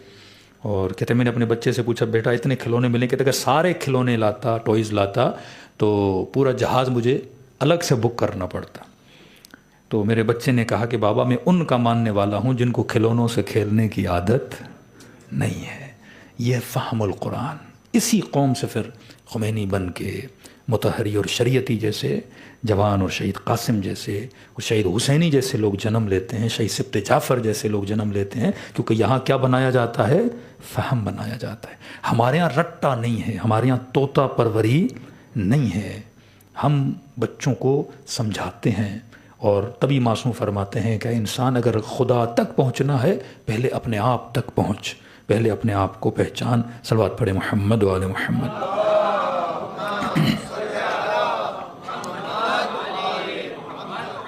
اور کہتے ہیں میں نے اپنے بچے سے پوچھا بیٹا اتنے کھلونے ملے؟ کہتے اگر سارے کھلونے لاتا، ٹوائز لاتا، تو پورا جہاز مجھے الگ سے بک کرنا پڑتا۔ تو میرے بچے نے کہا کہ بابا میں ان کا ماننے والا ہوں جن کو کھلونوں سے کھیلنے کی عادت نہیں ہے۔ یہ فہم القرآن، اسی قوم سے پھر خمینی بن کے مطہری اور شریعتی جیسے جوان، اور شہید قاسم جیسے، اور شہید حسینی جیسے لوگ جنم لیتے ہیں، شہید سبط جعفر جیسے لوگ جنم لیتے ہیں، کیونکہ یہاں کیا بنایا جاتا ہے؟ فہم بنایا جاتا ہے۔ ہمارے ہاں رٹا نہیں ہے، ہمارے ہاں طوطا پروری نہیں ہے، ہم بچوں کو سمجھاتے ہیں، اور تبھی معصوم فرماتے ہیں کہ انسان اگر خدا تک پہنچنا ہے پہلے اپنے آپ تک پہنچ، پہلے اپنے آپ کو پہچان۔ صلوات پڑھے محمد و آل محمد۔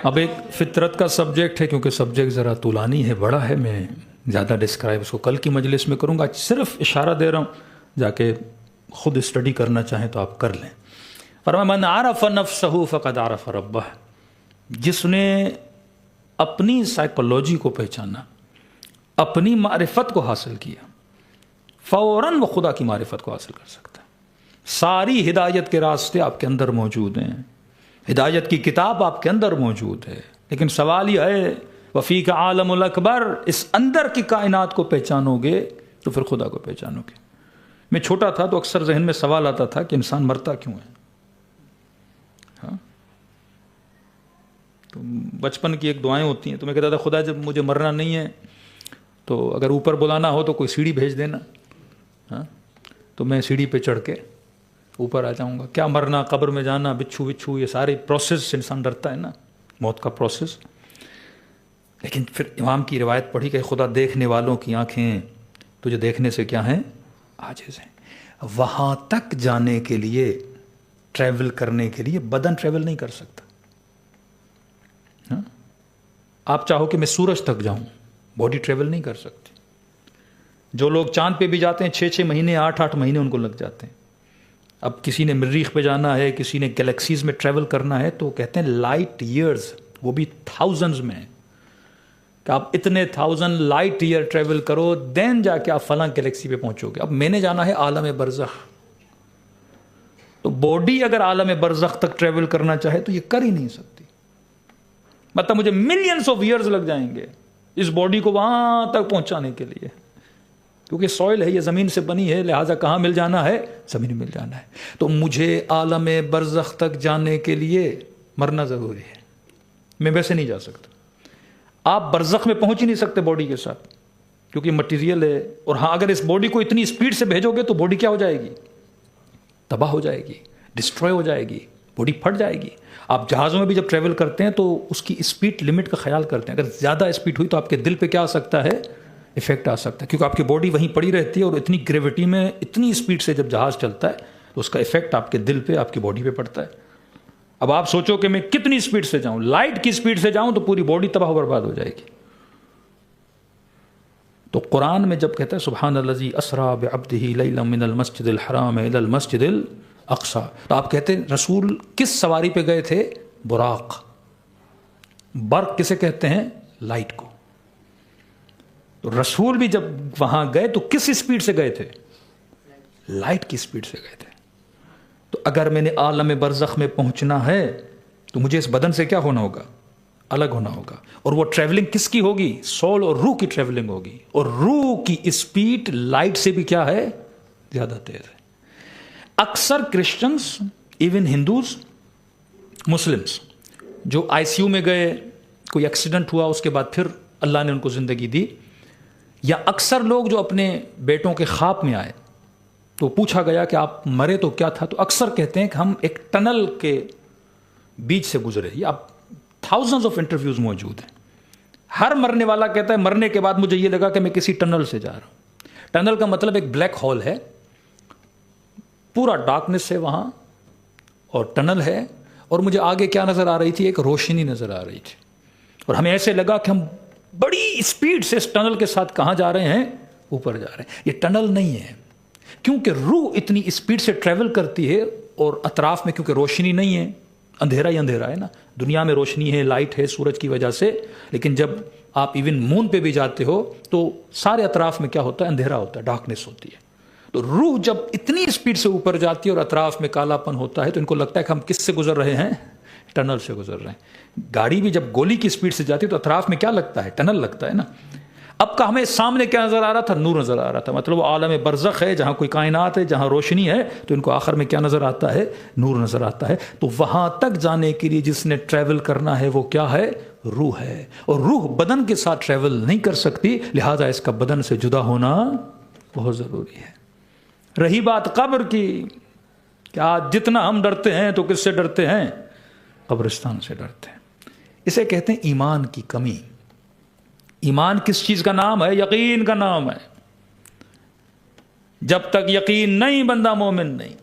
اب ایک فطرت کا سبجیکٹ ہے، کیونکہ سبجیکٹ ذرا طولانی ہے، بڑا ہے، میں زیادہ ڈسکرائب اس کو کل کی مجلس میں کروں گا، صرف اشارہ دے رہا ہوں، جا کے خود اسٹڈی کرنا چاہیں تو آپ کر لیں۔ فرمایا من عرف نفسہ فقد عرف ربہ، جس نے اپنی سائیکولوجی کو پہچانا، اپنی معرفت کو حاصل کیا، فوراً وہ خدا کی معرفت کو حاصل کر سکتا ہے۔ ساری ہدایت کے راستے آپ کے اندر موجود ہیں، ہدایت کی کتاب آپ کے اندر موجود ہے، لیکن سوال یہ ہے وفیک عالم الاکبر، اس اندر کی کائنات کو پہچانو گے تو پھر خدا کو پہچانو گے۔ میں چھوٹا تھا تو اکثر ذہن میں سوال آتا تھا کہ انسان مرتا کیوں ہے؟ ہاں، تو بچپن کی ایک دعائیں ہوتی ہیں، تو میں کہتا تھا خدا جب مجھے مرنا نہیں ہے تو اگر اوپر بلانا ہو تو کوئی سیڑھی بھیج دینا، ہاں، تو میں سیڑھی پہ چڑھ کے اوپر آ جاؤں گا۔ کیا مرنا، قبر میں جانا، بچھو بچھو، یہ سارے پروسیس سے انسان ڈرتا ہے نا، موت کا پروسیس۔ لیکن پھر امام کی روایت پڑھی کہ خدا دیکھنے والوں کی آنکھیں تجھے دیکھنے سے کیا ہیں؟ عاجز ہیں۔ وہاں تک جانے کے لیے، ٹریول کرنے کے لیے بدن ٹریول نہیں کر سکتا۔ ہاں؟ آپ چاہو کہ میں سورج تک جاؤں، باڈی ٹریول نہیں کر سکتی۔ جو لوگ چاند پہ بھی جاتے ہیں 6 مہینے 8 مہینے ان کو لگ جاتے ہیں۔ اب کسی نے مریخ پہ جانا ہے، کسی نے گلیکسیز میں ٹریول کرنا ہے، تو کہتے ہیں لائٹ ایئرز، وہ بھی تھاؤزنز میں، کہ آپ اتنے 1000 لائٹ ایئر ٹریول کرو دین جا کے آپ فلاں گلیکسی پہ پہنچو گے۔ اب میں نے جانا ہے عالم برزخ، تو باڈی اگر عالم برزخ تک ٹریول کرنا چاہے تو یہ کر ہی نہیں سکتی، مطلب مجھے ملینز آف ایئرز لگ جائیں گے اس باڈی کو وہاں تک پہنچانے کے لیے، کیونکہ سوئل ہے، یہ زمین سے بنی ہے، لہٰذا کہاں مل جانا ہے؟ زمین مل جانا ہے۔ تو مجھے عالم برزخ تک جانے کے لیے مرنا ضروری ہے، میں ویسے نہیں جا سکتا۔ آپ برزخ میں پہنچ ہی نہیں سکتے باڈی کے ساتھ، کیونکہ مٹیریل ہے، اور ہاں اگر اس باڈی کو اتنی اسپیڈ سے بھیجو گے تو باڈی کیا ہو جائے گی؟ تباہ ہو جائے گی، ڈسٹروائے ہو جائے گی، باڈی پھٹ جائے گی۔ آپ جہازوں میں بھی جب ٹریول کرتے ہیں تو اس کی اسپیڈ لمٹ کا خیال کرتے ہیں، اگر زیادہ اسپیڈ ہوئی تو آپ کے دل پہ کیا آ سکتا ہے؟ افیکٹ آ سکتا ہے، کیونکہ آپ کی باڈی وہیں پڑی رہتی ہے، اور اتنی گریوٹی میں اتنی اسپیڈ سے جب جہاز چلتا ہے تو اس کا افیکٹ آپ کے دل پہ، آپ کی باڈی پہ پڑتا ہے۔ اب آپ سوچو کہ میں کتنی اسپیڈ سے جاؤں، لائٹ کی اسپیڈ سے جاؤں تو پوری باڈی تباہ و برباد ہو جائے گی۔ تو قرآن میں جب کہتا ہے سبحان الذی اسریٰ بعبدہ لیلا من المسجد الحرام الی المسجد الاقصیٰ، تو آپ کہتے ہیں رسول کس سواری پہ گئے تھے؟ براق۔ برق کسے کہتے ہیں؟ لائٹ کو۔ تو رسول بھی جب وہاں گئے تو کس اسپیڈ سے گئے تھے؟ لائٹ کی اسپیڈ سے گئے تھے۔ تو اگر میں نے عالم برزخ میں پہنچنا ہے تو مجھے اس بدن سے کیا ہونا ہوگا؟ الگ ہونا ہوگا، اور وہ ٹریولنگ کس کی ہوگی؟ سول اور روح کی ٹریولنگ ہوگی، اور روح کی اسپیڈ لائٹ سے بھی کیا ہے؟ زیادہ تیز ہے۔ اکثر کرسچنز، ایون ہندوز، مسلمز جو ICU میں گئے، کوئی ایکسیڈنٹ ہوا، اس کے بعد پھر اللہ نے ان کو زندگی دی. یا اکثر لوگ جو اپنے بیٹوں کے خواب میں آئے تو پوچھا گیا کہ آپ مرے تو کیا تھا, تو اکثر کہتے ہیں کہ ہم ایک ٹنل کے بیچ سے گزرے. یہ اب تھاؤزنڈز آف انٹرویوز موجود ہیں. ہر مرنے والا کہتا ہے مرنے کے بعد مجھے یہ لگا کہ میں کسی ٹنل سے جا رہا ہوں. ٹنل کا مطلب ایک بلیک ہول ہے, پورا ڈارکنس ہے وہاں, اور ٹنل ہے, اور مجھے آگے کیا نظر آ رہی تھی, ایک روشنی نظر آ رہی تھی, اور ہمیں ایسے لگا کہ ہم بڑی اسپیڈ سے اس ٹنل کے ساتھ کہاں جا رہے ہیں, اوپر جا رہے ہیں. یہ ٹنل نہیں ہے, کیونکہ روح اتنی اسپیڈ سے ٹریول کرتی ہے, اور اطراف میں کیونکہ روشنی نہیں ہے, اندھیرا ہی اندھیرا ہے نا. دنیا میں روشنی ہے, لائٹ ہے سورج کی وجہ سے, لیکن جب آپ ایون مون پہ بھی جاتے ہو تو سارے اطراف میں کیا ہوتا ہے, اندھیرا ہوتا ہے, ڈارکنس ہوتی ہے. تو روح جب اتنی اسپیڈ سے اوپر جاتی ہے اور اطراف میں کالا پن ہوتا ہے تو ان کو لگتا ہے کہ ہم کس سے گزر رہے ہیں, ٹنل سے گزر رہے ہیں. گاڑی بھی جب گولی کی اسپیڈ سے جاتی ہے تو اطراف میں کیا لگتا ہے, ٹنل لگتا ہے نا. اب کا ہمیں سامنے کیا نظر آ رہا تھا, نور نظر آ رہا تھا. مطلب وہ عالم برزخ ہے جہاں کوئی کائنات ہے, جہاں روشنی ہے, تو ان کو آخر میں کیا نظر آتا ہے, نور نظر آتا ہے. تو وہاں تک جانے کے لیے جس نے ٹریول کرنا ہے وہ کیا ہے, روح ہے. اور روح بدن کے ساتھ ٹریول نہیں کر سکتی, لہذا اس کا بدن سے جدا ہونا بہت ضروری ہے. رہی بات قبر کی, کہ آج جتنا ہم ڈرتے ہیں تو کس سے ڈرتے ہیں, قبرستان سے ڈرتے ہیں. اسے کہتے ہیں ایمان کی کمی. ایمان کس چیز کا نام ہے, یقین کا نام ہے. جب تک یقین نہیں بندہ مومن نہیں.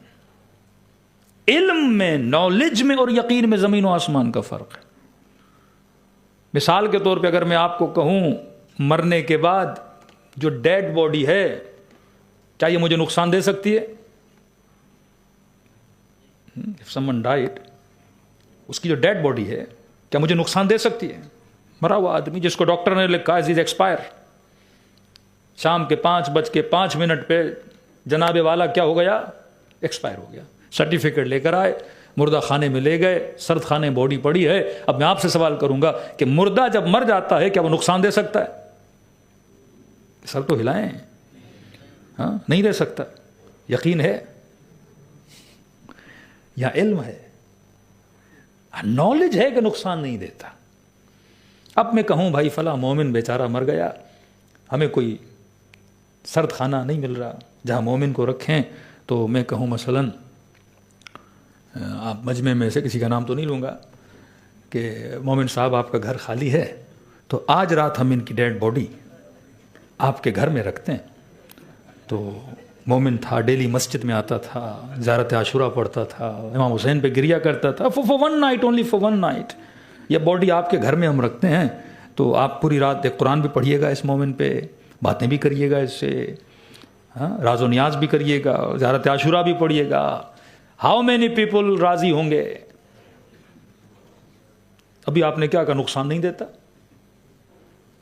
علم میں, نالج میں اور یقین میں زمین و آسمان کا فرق ہے. مثال کے طور پہ اگر میں آپ کو کہوں مرنے کے بعد جو ڈیڈ باڈی ہے کیا یہ مجھے نقصان دے سکتی ہے, if someone died, اس کی جو ڈیڈ باڈی ہے کیا مجھے نقصان دے سکتی ہے. مرا ہوا آدمی جس کو ڈاکٹر نے لکھا ہے از ایکسپائر, شام کے 5:05 پہ جناب والا کیا ہو گیا, ایکسپائر ہو گیا. سرٹیفکیٹ لے کر آئے, مردہ خانے میں لے گئے, سرد خانے باڈی پڑی ہے. اب میں آپ سے سوال کروں گا کہ مردہ جب مر جاتا ہے کیا وہ نقصان دے سکتا ہے, سر تو ہلائیں, ہاں نہیں دے سکتا. یقین ہے یا علم ہے, نالج ہے کہ نقصان نہیں دیتا. اب میں کہوں بھائی فلاں مومن بیچارہ مر گیا, ہمیں کوئی سرد خانہ نہیں مل رہا جہاں مومن کو رکھیں, تو میں کہوں مثلا آپ مجمع میں سے کسی کا نام تو نہیں لوں گا کہ مومن صاحب آپ کا گھر خالی ہے, تو آج رات ہم ان کی ڈیڈ باڈی آپ کے گھر میں رکھتے ہیں. تو مومن تھا, ڈیلی مسجد میں آتا تھا, زیارت عاشورہ پڑھتا تھا, امام حسین پہ گریا کرتا تھا, for one night, only for one night. یہ باڈی آپ کے گھر میں ہم رکھتے ہیں, تو آپ پوری رات ایک قرآن بھی پڑھیے گا اس مومن پہ, باتیں بھی کریے گا اس سے, ہاں راز و نیاز بھی کریے گا, زیارت عاشورہ بھی پڑھیے گا. ہاؤ مینی پیپل راضی ہوں گے. ابھی آپ نے کیا کہا, نقصان نہیں دیتا,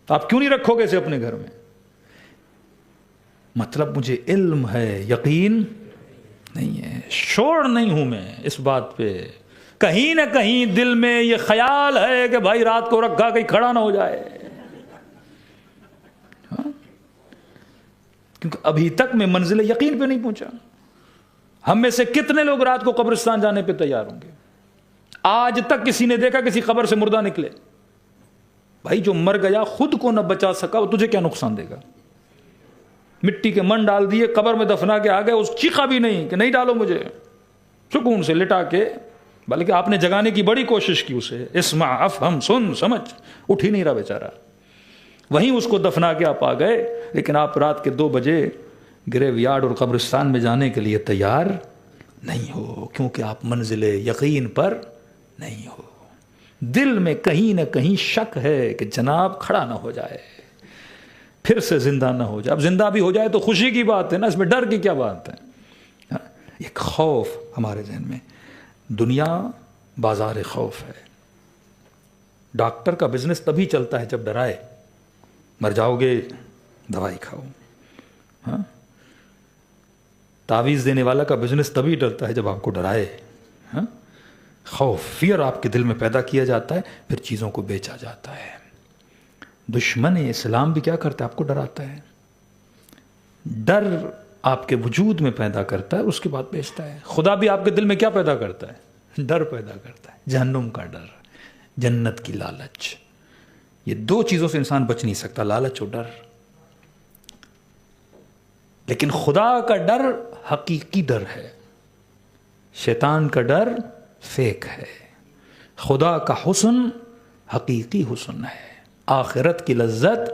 تو آپ کیوں نہیں رکھو گے اسے اپنے گھر میں. مطلب مجھے علم ہے, یقین نہیں ہے, شور نہیں ہوں میں اس بات پہ. کہیں نہ کہیں دل میں یہ خیال ہے کہ بھائی رات کو رکھا کہیں کھڑا نہ ہو جائے, ہاں؟ کیونکہ ابھی تک میں منزل یقین پہ نہیں پہنچا. ہم میں سے کتنے لوگ رات کو قبرستان جانے پہ تیار ہوں گے؟ آج تک کسی نے دیکھا کسی قبر سے مردہ نکلے؟ بھائی جو مر گیا خود کو نہ بچا سکا, وہ تجھے کیا نقصان دے گا. مٹی کے من ڈال دیے, قبر میں دفنا کے آ گئے, اس چیخا بھی نہیں کہ نہیں ڈالو مجھے, سکون سے لٹا کے, بلکہ آپ نے جگانے کی بڑی کوشش کی اسے, اسمع افہم, سن سمجھ, اٹھ ہی نہیں رہا بیچارہ. وہیں اس کو دفنا کے آپ آ گئے, لیکن آپ رات کے 2 بجے گریو یارڈ اور قبرستان میں جانے کے لیے تیار نہیں ہو, کیونکہ آپ منزل یقین پر نہیں ہو. دل میں کہیں نہ کہیں شک ہے کہ جناب کھڑا نہ ہو جائے, پھر سے زندہ نہ ہو جائے. اب زندہ بھی ہو جائے تو خوشی کی بات ہے نا, اس میں ڈر کی کیا بات ہے. ایک خوف ہمارے ذہن میں, دنیا بازار خوف ہے. ڈاکٹر کا بزنس تبھی چلتا ہے جب ڈرائے, مر جاؤ گے دوائی کھاؤ. ہاں, تعویذ دینے والا کا بزنس تبھی ڈرتا ہے جب آپ کو ڈرائے. ہاں, خوف, فیئر آپ کے دل میں پیدا کیا جاتا ہے, پھر چیزوں کو بیچا جاتا ہے. دشمن اسلام بھی کیا کرتا ہے, آپ کو ڈراتا ہے. ڈر آپ کے وجود میں پیدا کرتا ہے, اس کے بعد بیچتا ہے. خدا بھی آپ کے دل میں کیا پیدا کرتا ہے, ڈر پیدا کرتا ہے. جہنم کا ڈر, جنت کی لالچ. یہ دو چیزوں سے انسان بچ نہیں سکتا، لالچ اور ڈر. لیکن خدا کا ڈر حقیقی ڈر ہے، شیطان کا ڈر فیک ہے. خدا کا حسن حقیقی حسن ہے، آخرت کی لذت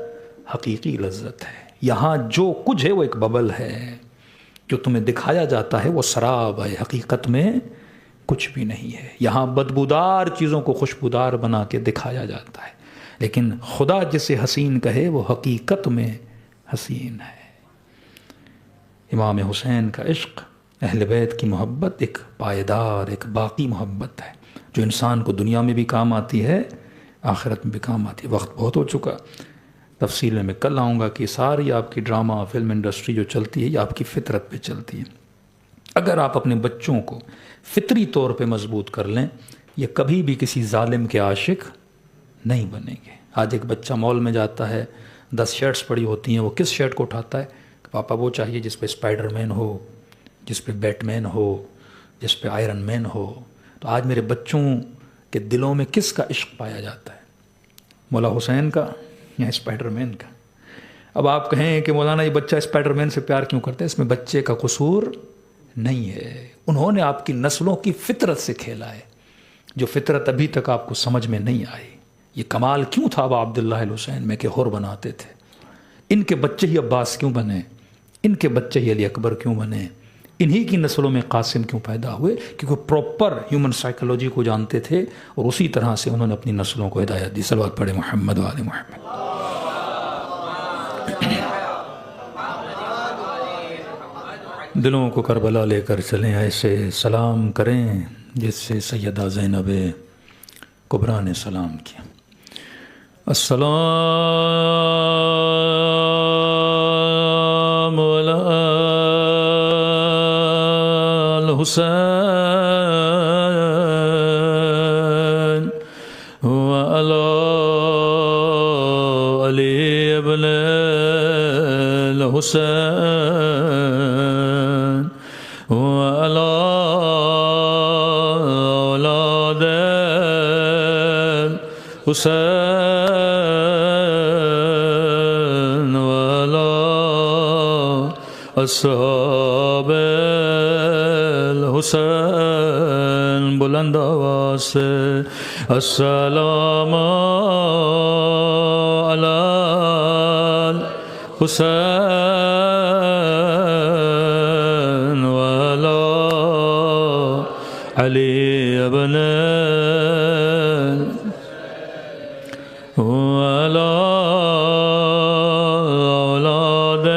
حقیقی لذت ہے. یہاں جو کچھ ہے وہ ایک ببل ہے، جو تمہیں دکھایا جاتا ہے وہ سراب ہے، حقیقت میں کچھ بھی نہیں ہے. یہاں بدبودار چیزوں کو خوشبودار بنا کے دکھایا جاتا ہے، لیکن خدا جسے حسین کہے وہ حقیقت میں حسین ہے. امام حسین کا عشق، اہل بیت کی محبت ایک پائیدار، ایک باقی محبت ہے جو انسان کو دنیا میں بھی کام آتی ہے، آخرت میں بھی کام آتی ہے. وقت بہت ہو چکا، تفصیل میں کل آؤں گا کہ ساری آپ کی ڈرامہ فلم انڈسٹری جو چلتی ہے یہ آپ کی فطرت پہ چلتی ہے. اگر آپ اپنے بچوں کو فطری طور پہ مضبوط کر لیں، یہ کبھی بھی کسی ظالم کے عاشق نہیں بنیں گے. آج ایک بچہ مال میں جاتا ہے، 10 شرٹس پڑی ہوتی ہیں، وہ کس شرٹ کو اٹھاتا ہے؟ پاپا وہ چاہیے جس پہ اسپائڈر مین ہو، جس پہ بیٹ مین ہو، جس پہ آئرن مین ہو. تو آج میرے بچوں کے دلوں میں کس کا عشق پایا جاتا ہے؟ مولا حسین کا یا اسپائڈر مین کا؟ اب آپ کہیں کہ مولانا یہ بچہ اسپائڈر مین سے پیار کیوں کرتا ہے؟ اس میں بچے کا قصور نہیں ہے، انہوں نے آپ کی نسلوں کی فطرت سے کھیلا ہے، جو فطرت ابھی تک آپ کو سمجھ میں نہیں آئی. یہ کمال کیوں تھا ابا عبداللہ الحسین میں کہ ہور بناتے تھے؟ ان کے بچے ہی عباس کیوں بنے؟ ان کے بچے ہی علی اکبر کیوں بنے؟ انہی کی نسلوں میں قاسم کیوں پیدا ہوئے؟ کیونکہ پراپر ہیومن سائیکولوجی کو جانتے تھے اور اسی طرح سے انہوں نے اپنی نسلوں کو ہدایت دی. صلوات پڑھے محمد و آل محمد. دلوں کو کربلا لے کر چلیں، ایسے سلام کریں جس سے سیدہ زینب کبریٰ نے سلام کیا. السلام علی الحسین وعلی علی ابن الحسین وعلی اولاد الحسین اصحاب الحسین. بلند آواز سے السلام علی الحسین وعلی علی ابن وعلی اولاد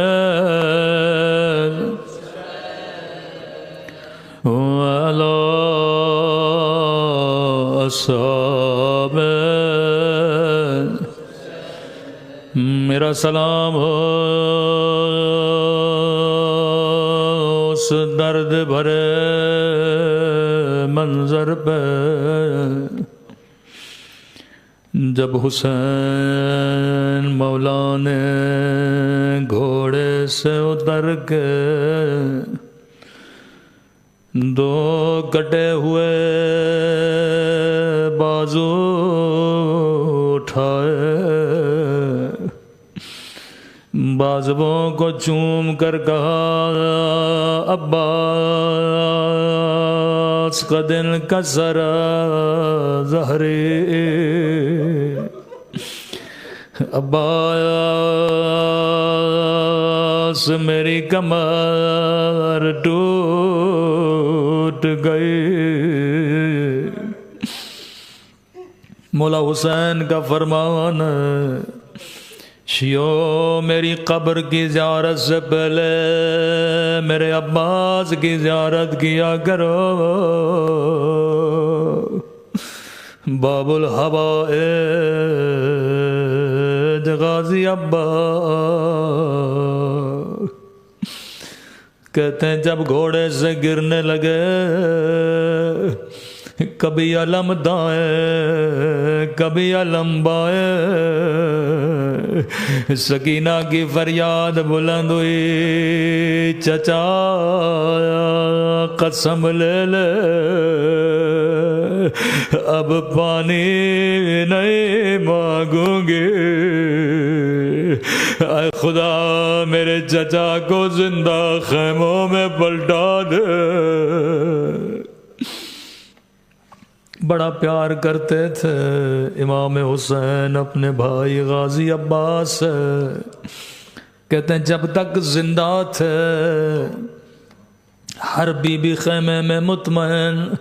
اصحاب. میرا سلام ہو اس درد بھرے منظر پہ جب حسین مولا نے گھوڑے سے اتر کے دو کٹے ہوئے بازو اٹھائے، بازوؤں کو چوم کر کہا عباس کا دل کا سرا زہری، عباس میری کمر ٹوٹ گئی. مولا حسین کا فرمان، شیو میری قبر کی زیارت سے پہلے میرے عباس کی زیارت کیا کرو. باب الحوائج غازی عباس کہتے ہیں جب گھوڑے سے گرنے لگے کبھی علم دائیں کبھی علم بائیں، سکینہ کی فریاد بلند ہوئی، چچا قسم لے لے اب پانی نہیں مانگوں گی، اے خدا میرے چچا کو زندہ خیموں میں پلٹا دے۔ بڑا پیار کرتے تھے امام حسین اپنے بھائی غازی عباس سے، کہتے ہیں جب تک زندہ تھے ہر بی بی خیمے میں مطمئن،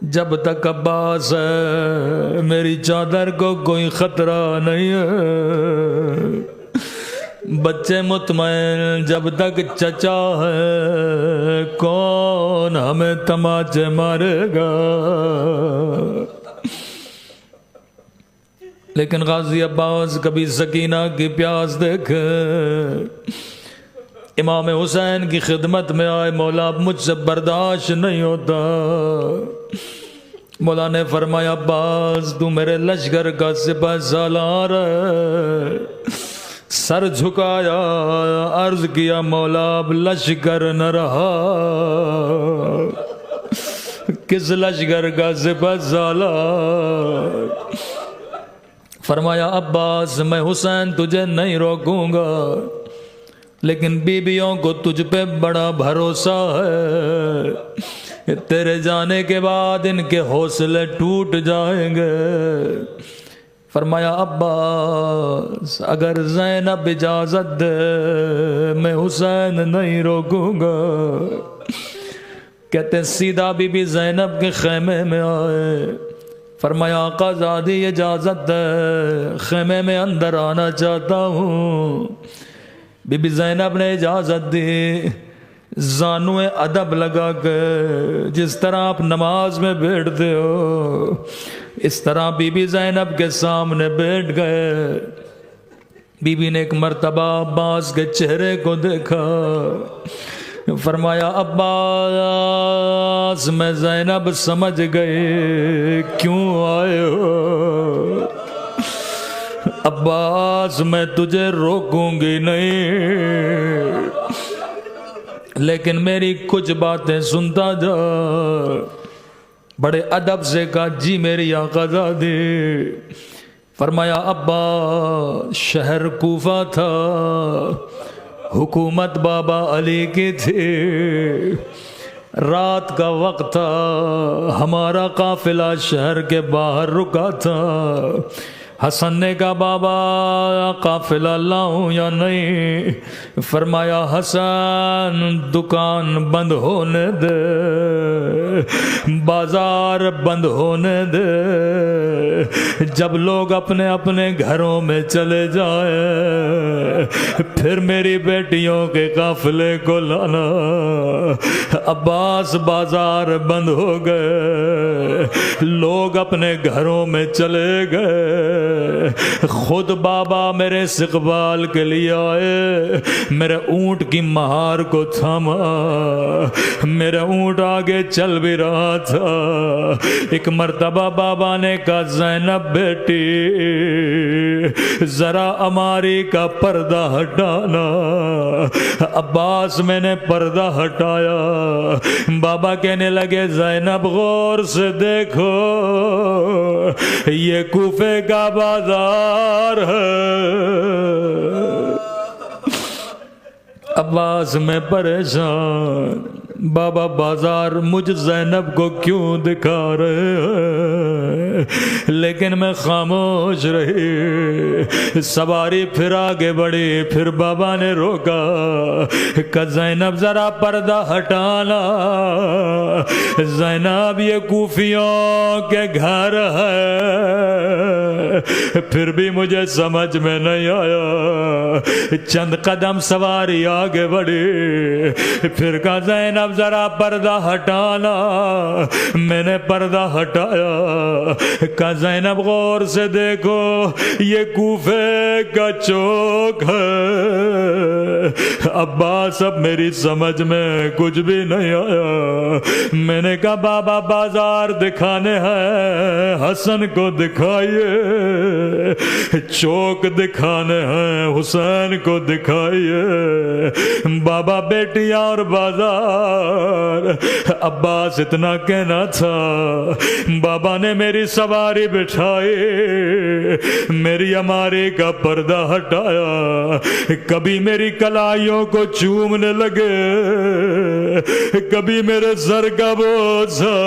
جب تک عباس ہے میری چادر کو کوئی خطرہ نہیں ہے، بچے مطمئن جب تک چچا ہے کون ہمیں تماچے مارے گا۔ لیکن غازی عباس کبھی سکینہ کی پیاس دیکھے، امام حسین کی خدمت میں آئے، مولا اب مجھ سے برداشت نہیں ہوتا۔ مولا نے فرمایا عباس تو میرے لشکر کا سپہ سالار ہے، سر جھکایا، عرض کیا مولا اب لشکر نہ رہا، کس لشکر کا سپہ سالار؟ فرمایا عباس میں حسین تجھے نہیں روکوں گا، لیکن بیویوں کو تجھ پہ بڑا بھروسہ ہے، تیرے جانے کے بعد ان کے حوصلے ٹوٹ جائیں گے۔ فرمایا عباس اگر زینب اجازت دے میں حسین نہیں روکوں گا۔ کہتے سیدھا بی بی زینب کے خیمے میں آئے، فرمایا آقا زادی اجازت دے خیمے میں اندر آنا چاہتا ہوں۔ بی بی زینب نے اجازت دی، زانو ادب لگا کے جس طرح آپ نماز میں بیٹھتے ہو اس طرح بی بی زینب کے سامنے بیٹھ گئے۔ بی بی نے ایک مرتبہ عباس کے چہرے کو دیکھا، فرمایا عباس میں زینب سمجھ گئی کیوں آئے ہو، عباس میں تجھے روکوں گی نہیں، لیکن میری کچھ باتیں سنتا جا۔ بڑے ادب سے کہا جی میری آقا زادی۔ فرمایا عباس شہر کوفہ تھا، حکومت بابا علی کی تھی، رات کا وقت تھا، ہمارا قافلہ شہر کے باہر رکا تھا۔ حسن نے کہا بابا قافلہ لاؤں یا نہیں؟ فرمایا حسن دکان بند ہونے دے، بازار بند ہونے دے، جب لوگ اپنے اپنے گھروں میں چلے جائیں پھر میری بیٹیوں کے قافلے کو لانا۔ عباس بازار بند ہو گئے، لوگ اپنے گھروں میں چلے گئے، خود بابا میرے استقبال کے لیے آئے، میرے اونٹ کی مہار کو تھاما، میرا اونٹ آگے چل بھی رہا تھا۔ ایک مرتبہ بابا نے کہا زینب بیٹی ذرا اماری کا پردہ ہٹانا۔ عباس میں نے پردہ ہٹایا، بابا کہنے لگے زینب غور سے دیکھو یہ کوفے کا بازار ہے۔ عباس میں پریشان، بابا بازار مجھ زینب کو کیوں دکھا رہے ہیں؟ لیکن میں خاموش رہی۔ سواری پھر آگے بڑھی، پھر بابا نے روکا کہ زینب ذرا پردہ ہٹانا، زینب یہ کوفیوں کے گھر ہے، پھر بھی مجھے سمجھ میں نہیں آیا. چند قدم سواری آگے بڑھی, پھر کہا زینب ذرا پردہ ہٹانا. میں نے پردہ ہٹایا. کہا زینب غور سے دیکھو یہ کوفے کا چوک ہے. عباس اب میری سمجھ میں کچھ بھی نہیں آیا. میں نے کہا بابا بازار دکھانے ہیں, حسن کو دکھائیے. چوک دکھانے ہیں, حسین کو دکھائیے. بابا بیٹیاں اور بازار. عباس اتنا کہنا تھا. بابا نے میری سواری بٹھائی, میری اماری کا پردہ ہٹایا. کبھی میری کلائیوں کو چومنے لگے, کبھی میرے سر کا بوجھا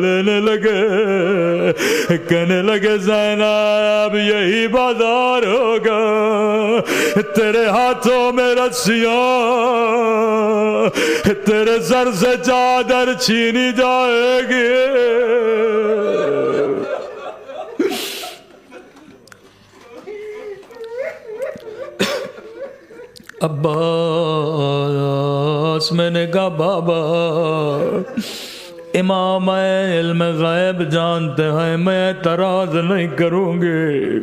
لینے لگے. کہنے لگے زینب یہی بازار ہوگا, تیرے ہاتھوں میں رسیاں, تیرے سر سے چادر چھینی جائے گی. عباس میں نے کہا بابا امام علم غیب جانتے ہیں, میں اعتراض نہیں کروں گی,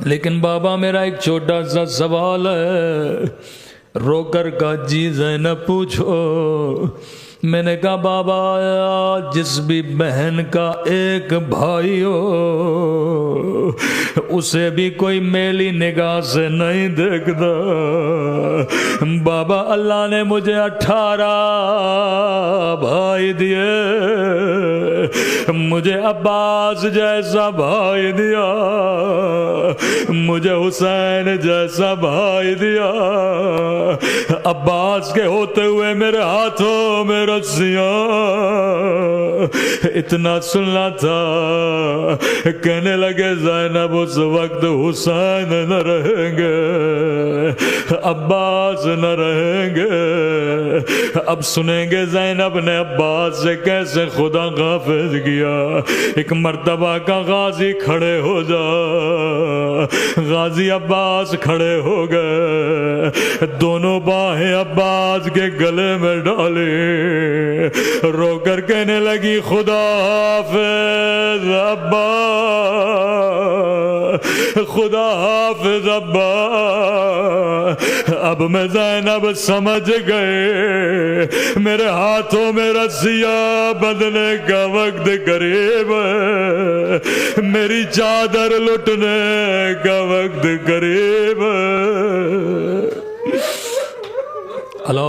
لیکن بابا میرا ایک چھوٹا سا سوال ہے. رو کر کہا جی زینب پوچھو. میں نے کہا بابا جس بھی بہن کا ایک بھائی ہو اسے بھی کوئی میلی نگاہ سے نہیں دیکھتا. بابا اللہ نے مجھے 18 بھائی دیے, مجھے عباس جیسا بھائی دیا, مجھے حسین جیسا بھائی دیا. عباس کے ہوتے ہوئے میرے ہاتھوں میں رسیاں. اتنا سننا تھا. کہنے لگے زینب اس وقت حسین نہ رہیں گے, عباس نہ رہیں گے. اب سنیں گے زینب نے عباس سے کیسے خدا غافظ کیا. ایک مرتبہ کا غازی کھڑے ہو جا. غازی عباس کھڑے ہو گئے, دونوں باہیں عباس کے گلے میں ڈالی, رو کر کہنے لگی خدا حافظ عباس, خدا حافظ عباس. اب میں زینب سمجھ گئے میرے ہاتھوں میں رسیاں بدلنے کا وقت قریب ہے, میری چادر لٹنے کا وقت قریب ہے. اللہ